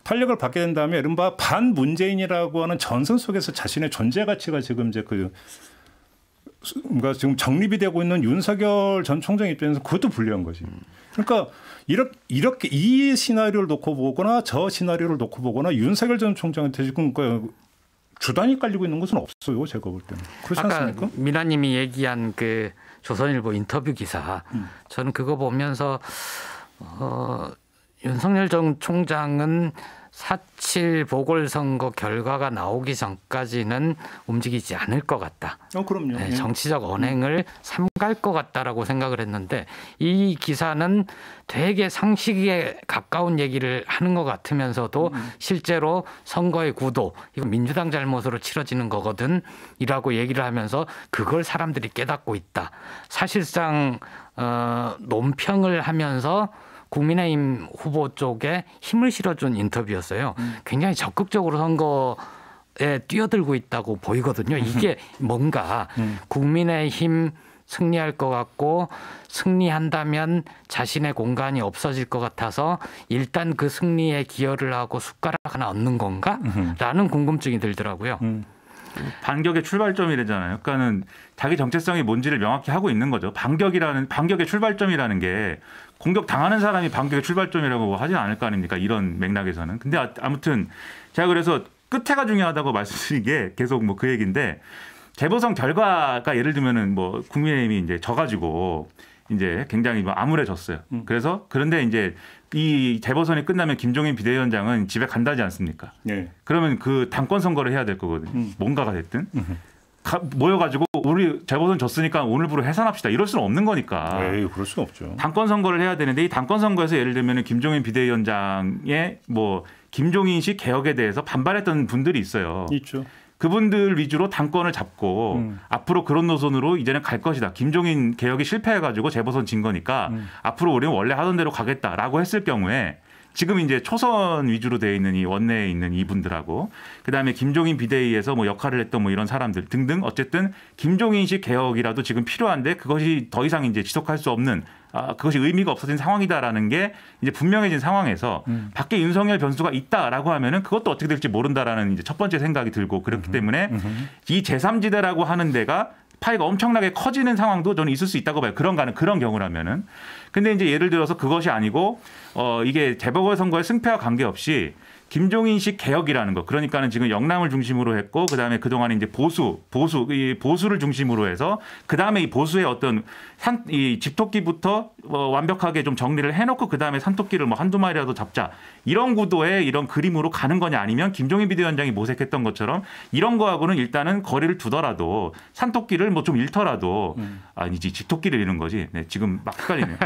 탄력을 받게 된 다음에 이른바 반문재인이라고 하는 전선 속에서 자신의 존재 가치가 지금 이제 그러니까 지금 정립이 되고 있는 윤석열 전 총장 입장에서 그것도 불리한 거지. 그러니까 이렇게 이 시나리오를 놓고 보거나 저 시나리오를 놓고 보거나 윤석열 전 총장한테 지금 주단이 깔리고 있는 것은 없어요. 제가 볼 때는. 그렇지 않습니까? 아까 미나님이 얘기한 그 조선일보 인터뷰 기사 저는 그거 보면서 윤석열 전 총장은 4.7 보궐선거 결과가 나오기 전까지는 움직이지 않을 것 같다. 그럼요. 네, 정치적 언행을 삼갈 것 같다라고 생각을 했는데 이 기사는 되게 상식에 가까운 얘기를 하는 것 같으면서도 실제로 선거의 구도, 이건 민주당 잘못으로 치러지는 거거든 이라고 얘기를 하면서 그걸 사람들이 깨닫고 있다. 사실상 논평을 하면서 국민의힘 후보 쪽에 힘을 실어준 인터뷰였어요. 굉장히 적극적으로 선거에 뛰어들고 있다고 보이거든요. 이게 뭔가 국민의힘 승리할 것 같고 승리한다면 자신의 공간이 없어질 것 같아서 일단 그 승리에 기여를 하고 숟가락 하나 얹는 건가? 라는 궁금증이 들더라고요. 반격의 출발점이라잖아요. 그러니까는 자기 정체성이 뭔지를 명확히 하고 있는 거죠. 반격의 출발점이라는 게 공격 당하는 사람이 반격의 출발점이라고 하지 않을 거 아닙니까? 이런 맥락에서는. 근데 아무튼 제가 그래서 끝에가 중요하다고 말씀드린 게 계속 뭐 그 얘기인데 재보선 결과가 예를 들면은 뭐 국민의힘이 이제 져가지고 이제 굉장히 뭐 암울해졌어요. 그래서 그런데 이제 이 재보선이 끝나면 김종인 비대위원장은 집에 간다지 않습니까? 네. 그러면 그 당권 선거를 해야 될 거거든요. 뭔가가 됐든. 모여가지고 우리 재보선 졌으니까 오늘부로 해산합시다. 이럴 수는 없는 거니까. 에이, 그럴 수는 없죠. 당권 선거를 해야 되는데 이 당권 선거에서 예를 들면 김종인 비대위원장의 뭐 김종인식 개혁에 대해서 반발했던 분들이 있어요. 있죠. 그분들 위주로 당권을 잡고 앞으로 그런 노선으로 이제는 갈 것이다. 김종인 개혁이 실패해가지고 재보선 진 거니까 앞으로 우리는 원래 하던 대로 가겠다라고 했을 경우에 지금 이제 초선 위주로 되어 있는 이 원내에 있는 이분들하고 그다음에 김종인 비대위에서 뭐 역할을 했던 뭐 이런 사람들 등등 어쨌든 김종인식 개혁이라도 지금 필요한데 그것이 더 이상 이제 지속할 수 없는 그것이 의미가 없어진 상황이다라는 게 이제 분명해진 상황에서 밖에 윤석열 변수가 있다라고 하면은 그것도 어떻게 될지 모른다라는 이제 첫 번째 생각이 들고 그렇기 때문에 이 제3지대라고 하는 데가 파이가 엄청나게 커지는 상황도 저는 있을 수 있다고 봐요. 그런 경우라면은. 근데 이제 예를 들어서 그것이 아니고 이게 재보궐선거의 승패와 관계없이 김종인식 개혁이라는 거. 그러니까는 지금 영남을 중심으로 했고 그다음에 그동안 이제 보수를 중심으로 해서 그다음에 이 보수의 어떤 이 집토끼부터 완벽하게 좀 정리를 해놓고 그다음에 산토끼를 뭐 한두 마리라도 잡자. 이런 구도의 이런 그림으로 가는 거냐 아니면 김종인 비대위원장이 모색했던 것처럼 이런 거하고는 일단은 거리를 두더라도 산토끼를 뭐 좀 잃더라도 아니지 집토끼를 잃는 거지. 네, 지금 막 헷갈리네요.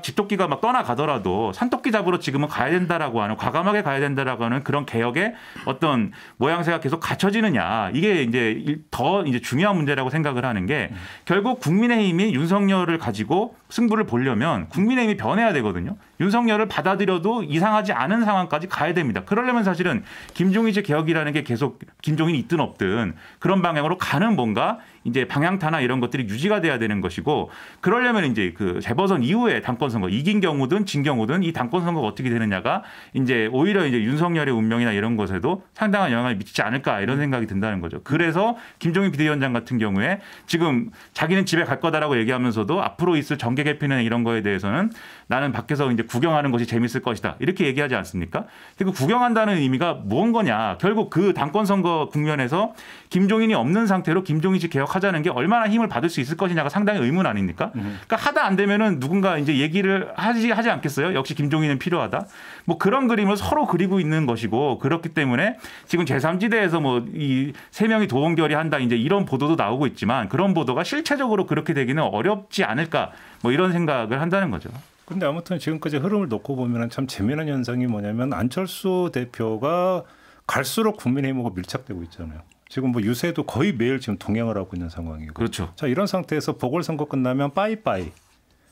집토끼가 막 떠나가더라도 산토끼 잡으러 지금은 가야 된다라고 하는 과감하게 가야 된다라고 하는 그런 개혁의 어떤 모양새가 계속 갖춰지느냐 이게 이제 더 이제 중요한 문제라고 생각을 하는 게 결국 국민의힘이 윤석열을 가지고 승부를 보려면 국민의힘이 변해야 되거든요. 윤석열을 받아들여도 이상하지 않은 상황까지 가야 됩니다. 그러려면 사실은 김종인식 개혁이라는 게 계속 김종인이 있든 없든 그런 방향으로 가는 뭔가 이제 방향타나 이런 것들이 유지가 돼야 되는 것이고 그러려면 이제 그 재보선 이후에 당권 선거 이긴 경우든 진 경우든 이 당권 선거가 어떻게 되느냐가 이제 오히려 이제 윤석열의 운명이나 이런 것에도 상당한 영향을 미치지 않을까 이런 생각이 든다는 거죠. 그래서 김종인 비대위원장 같은 경우에 지금 자기는 집에 갈 거다라고 얘기하면서도 앞으로 있을 정계 개편이나 이런 거에 대해서는 나는 밖에서 이제 구경하는 것이 재밌을 것이다 이렇게 얘기하지 않습니까? 그리고 구경한다는 의미가 뭔 거냐? 결국 그 당권 선거 국면에서 김종인이 없는 상태로 김종인식 개혁하자는 게 얼마나 힘을 받을 수 있을 것이냐가 상당히 의문 아닙니까? 그러니까 하다 안 되면은 누군가 이제 얘기를 하지 않겠어요? 역시 김종인은 필요하다. 뭐 그런 그림을 서로 그리고 있는 것이고 그렇기 때문에 지금 제3지대에서 뭐 이 세 명이 도원결의 한다 이제 이런 보도도 나오고 있지만 그런 보도가 실체적으로 그렇게 되기는 어렵지 않을까 뭐 이런 생각을 한다는 거죠. 근데 아무튼 지금까지 흐름을 놓고 보면 참 재미난 현상이 뭐냐면 안철수 대표가 갈수록 국민의힘하고 밀착되고 있잖아요. 지금 뭐 유세도 거의 매일 지금 동행을 하고 있는 상황이고. 그렇죠. 자, 이런 상태에서 보궐선거 끝나면 빠이빠이.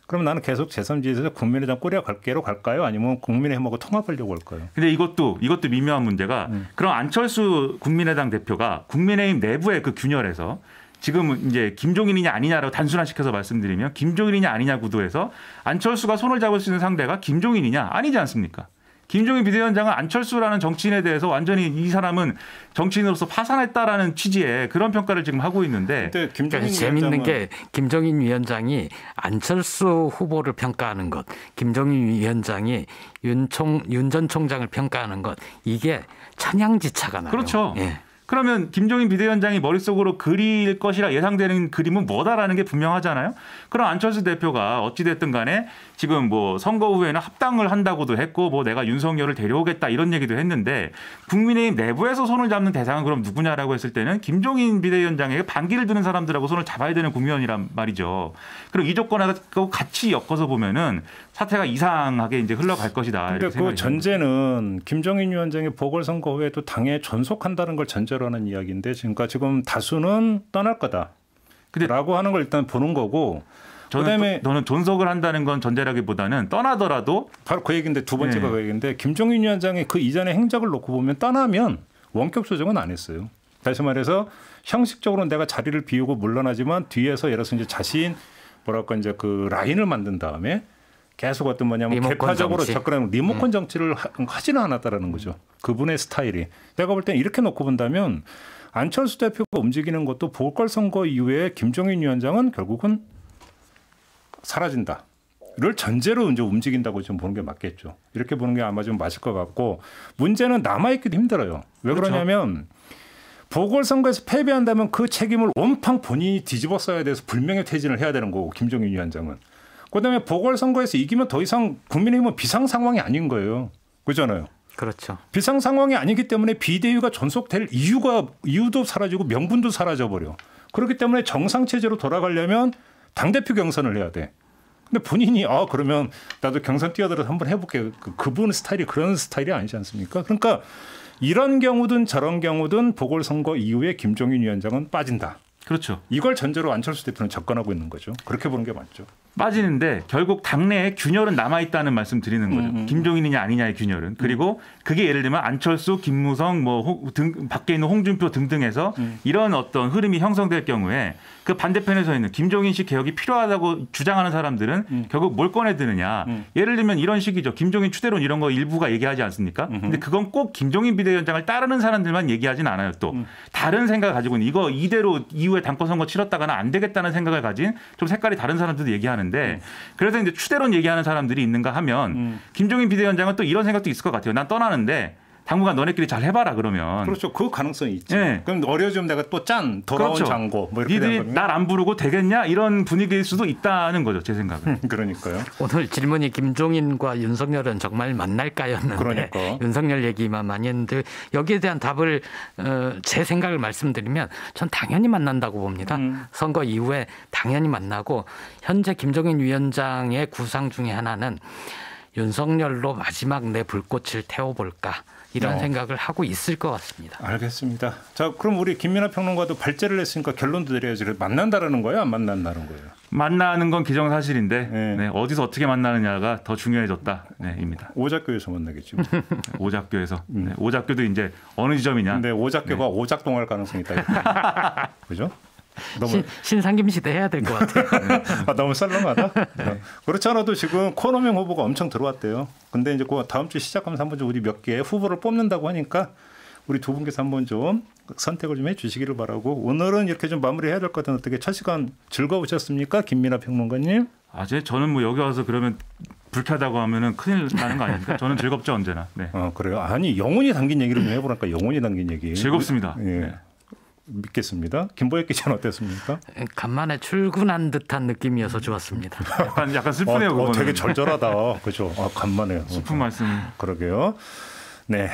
그럼 나는 계속 제3지에서 국민의당 꼬리에 갈게로 갈까요? 아니면 국민의힘하고 통합하려고 할까요? 근데 이것도 미묘한 문제가 그럼 안철수 국민의당 대표가 국민의힘 내부의 그 균열에서 지금 이제 김종인이냐 아니냐라고 단순화시켜서 말씀드리면 김종인이냐 아니냐 구도에서 안철수가 손을 잡을 수 있는 상대가 김종인이냐 아니지 않습니까? 김종인 비대위원장은 안철수라는 정치인에 대해서 완전히 이 사람은 정치인으로서 파산했다라는 취지의 그런 평가를 지금 하고 있는데 그러니까 재밌는 게 김종인 위원장이 안철수 후보를 평가하는 것, 김종인 위원장이 윤 전 총장을 평가하는 것 이게 천양지차가 나요. 그렇죠. 예. 그러면 김종인 비대위원장이 머릿속으로 그릴 것이라 예상되는 그림은 뭐다라는 게 분명하잖아요. 그럼 안철수 대표가 어찌됐든 간에 지금 뭐 선거 후에는 합당을 한다고도 했고 뭐 내가 윤석열을 데려오겠다 이런 얘기도 했는데 국민의힘 내부에서 손을 잡는 대상은 그럼 누구냐라고 했을 때는 김종인 비대위원장에게 반기를 드는 사람들하고 손을 잡아야 되는 국민의원이란 말이죠. 그리고 이 조건하고 같이 엮어서 보면은 사태가 이상하게 이제 흘러갈 것이다. 그런데 그 전제는 김종인 위원장이 보궐선거 후에도 당에 존속한다는 걸 전제로 하는 이야기인데 지금 다수는 떠날 거다라고 하는 걸 일단 보는 거고. 저는 존속을 한다는 건 전제라기보다는 떠나더라도 바로 그 얘기인데 두 번째가 그 얘기인데 김종인 위원장이 그 이전의 행적을 놓고 보면 떠나면 원격 조정은 안 했어요. 다시 말해서 형식적으로 내가 자리를 비우고 물러나지만 뒤에서 예를 들어서 이제 자신 뭐랄까 이제 그 라인을 만든 다음에 계속 어떤 뭐냐면 개파적으로 접근하는 리모컨 정치를 하지는 않았다라는 거죠. 그분의 스타일이. 내가 볼 땐 이렇게 놓고 본다면 안철수 대표가 움직이는 것도 보궐선거 이후에 김종인 위원장은 결국은 사라진다를 전제로 이제 움직인다고 좀 보는 게 맞겠죠. 이렇게 보는 게 아마 좀 맞을 것 같고 문제는 남아있기도 힘들어요. 왜 그러냐면 보궐선거에서 패배한다면 그 책임을 온팡 본인이 뒤집어 써야 돼서 불명예 퇴진을 해야 되는 거고 김종인 위원장은. 그다음에 보궐선거에서 이기면 더 이상 국민의힘은 비상 상황이 아닌 거예요. 그렇잖아요. 그렇죠. 비상 상황이 아니기 때문에 비대위가 존속될 이유도 사라지고 명분도 사라져버려. 그렇기 때문에 정상 체제로 돌아가려면 당대표 경선을 해야 돼. 근데 본인이 그러면 나도 경선 뛰어들어서 한번 해볼게. 그분 스타일이 그런 스타일이 아니지 않습니까? 그러니까 이런 경우든 저런 경우든 보궐선거 이후에 김종인 위원장은 빠진다. 그렇죠. 이걸 전제로 안철수 대표는 접근하고 있는 거죠. 그렇게 보는 게 맞죠. 빠지는데 결국 당내에 균열은 남아있다는 말씀 드리는 거죠. 김종인이냐 아니냐의 균열은. 그리고 그게 예를 들면 안철수, 김무성, 밖에 있는 홍준표 등등해서 이런 어떤 흐름이 형성될 경우에 그 반대편에 서 있는 김종인 씨 개혁이 필요하다고 주장하는 사람들은 결국 뭘 꺼내드느냐. 예를 들면 이런 식이죠. 김종인 추대론 이런 거 일부가 얘기하지 않습니까? 근데 그건 꼭 김종인 비대위원장을 따르는 사람들만 얘기하진 않아요. 또 다른 생각을 가지고 있는 이거 이대로 이후에 당권 선거 치렀다가는 안 되겠다는 생각을 가진 좀 색깔이 다른 사람들도 얘기하는 그래서 이제 추대론 얘기하는 사람들이 있는가 하면 김종인 비대위원장은 또 이런 생각도 있을 것 같아요. 난 떠나는데 당분간 너네끼리 잘 해봐라 그러면. 그렇죠. 그 가능성이 있죠. 네. 그럼 어려워지면 내가 또 돌아온 그렇죠. 장고 뭐 이렇게 니들이 날 안 부르고 되겠냐 이런 분위기일 수도 있다는 거죠. 제 생각은. 그러니까요. 오늘 질문이 김종인과 윤석열은 정말 만날까였는데 그러니까. 윤석열 얘기만 많이 했는데 여기에 대한 답을 제 생각을 말씀드리면 전 당연히 만난다고 봅니다. 선거 이후에 당연히 만나고 현재 김종인 위원장의 구상 중에 하나는 윤석열로 마지막 내 불꽃을 태워볼까 이런 생각을 하고 있을 것 같습니다. 알겠습니다. 자, 그럼 우리 김민하 평론가도 발제를 했으니까 결론도 내려야지. 만난다라는 거예요? 안 만난다는 거예요? 만나는 건 기정사실인데 네, 어디서 어떻게 만나느냐가 더 중요해졌다. 네, 입니다. 오작교에서 만나겠죠. 오작교에서. 네, 오작교도 이제 어느 지점이냐. 근데 오작교가 오작동할 가능성이 있다. 그죠? 너무 신상김 시대 해야 될 것 같아요. 너무 썰렁하다. 네. 그렇지 않아도 지금 코너명 후보가 엄청 들어왔대요. 근데 이제 그 다음 주 시작하면서 한번 좀 우리 몇 개 후보를 뽑는다고 하니까 우리 두 분께서 한번 좀 선택을 좀 해주시기를 바라고 오늘은 이렇게 좀 마무리해야 될 것 같은데 어떻게 첫 시간 즐거우셨습니까, 김민하 평론가님? 저는 뭐 여기 와서 그러면 불쾌하다고 하면은 큰일 나는 거 아닙니까? 저는 즐겁죠 언제나. 네. 그래요. 아니 영혼이 담긴 얘기를 좀 해보니까 영혼이 담긴 얘기. 즐겁습니다. 예. 네. 믿겠습니다. 김보혁 기자는 어땠습니까? 간만에 출근한 듯한 느낌이어서 좋았습니다. 약간 슬프네요. 되게 절절하다. 그렇죠. 간만에. 슬픈 말씀. 그러게요. 네.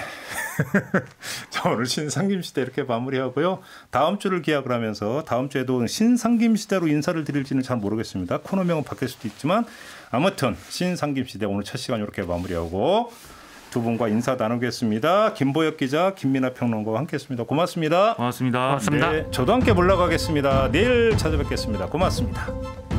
자, 오늘 신상김 시대 이렇게 마무리하고요. 다음 주를 기약을 하면서 다음 주에도 신상김 시대로 인사를 드릴지는 잘 모르겠습니다. 코너명은 바뀔 수도 있지만 아무튼 신상김 시대 오늘 첫 시간 이렇게 마무리하고 두 분과 인사 나누겠습니다. 김보혁 기자, 김민하 평론가와 함께했습니다. 고맙습니다. 고맙습니다. 고맙습니다. 네, 저도 함께 물러가겠습니다. 내일 찾아뵙겠습니다. 고맙습니다.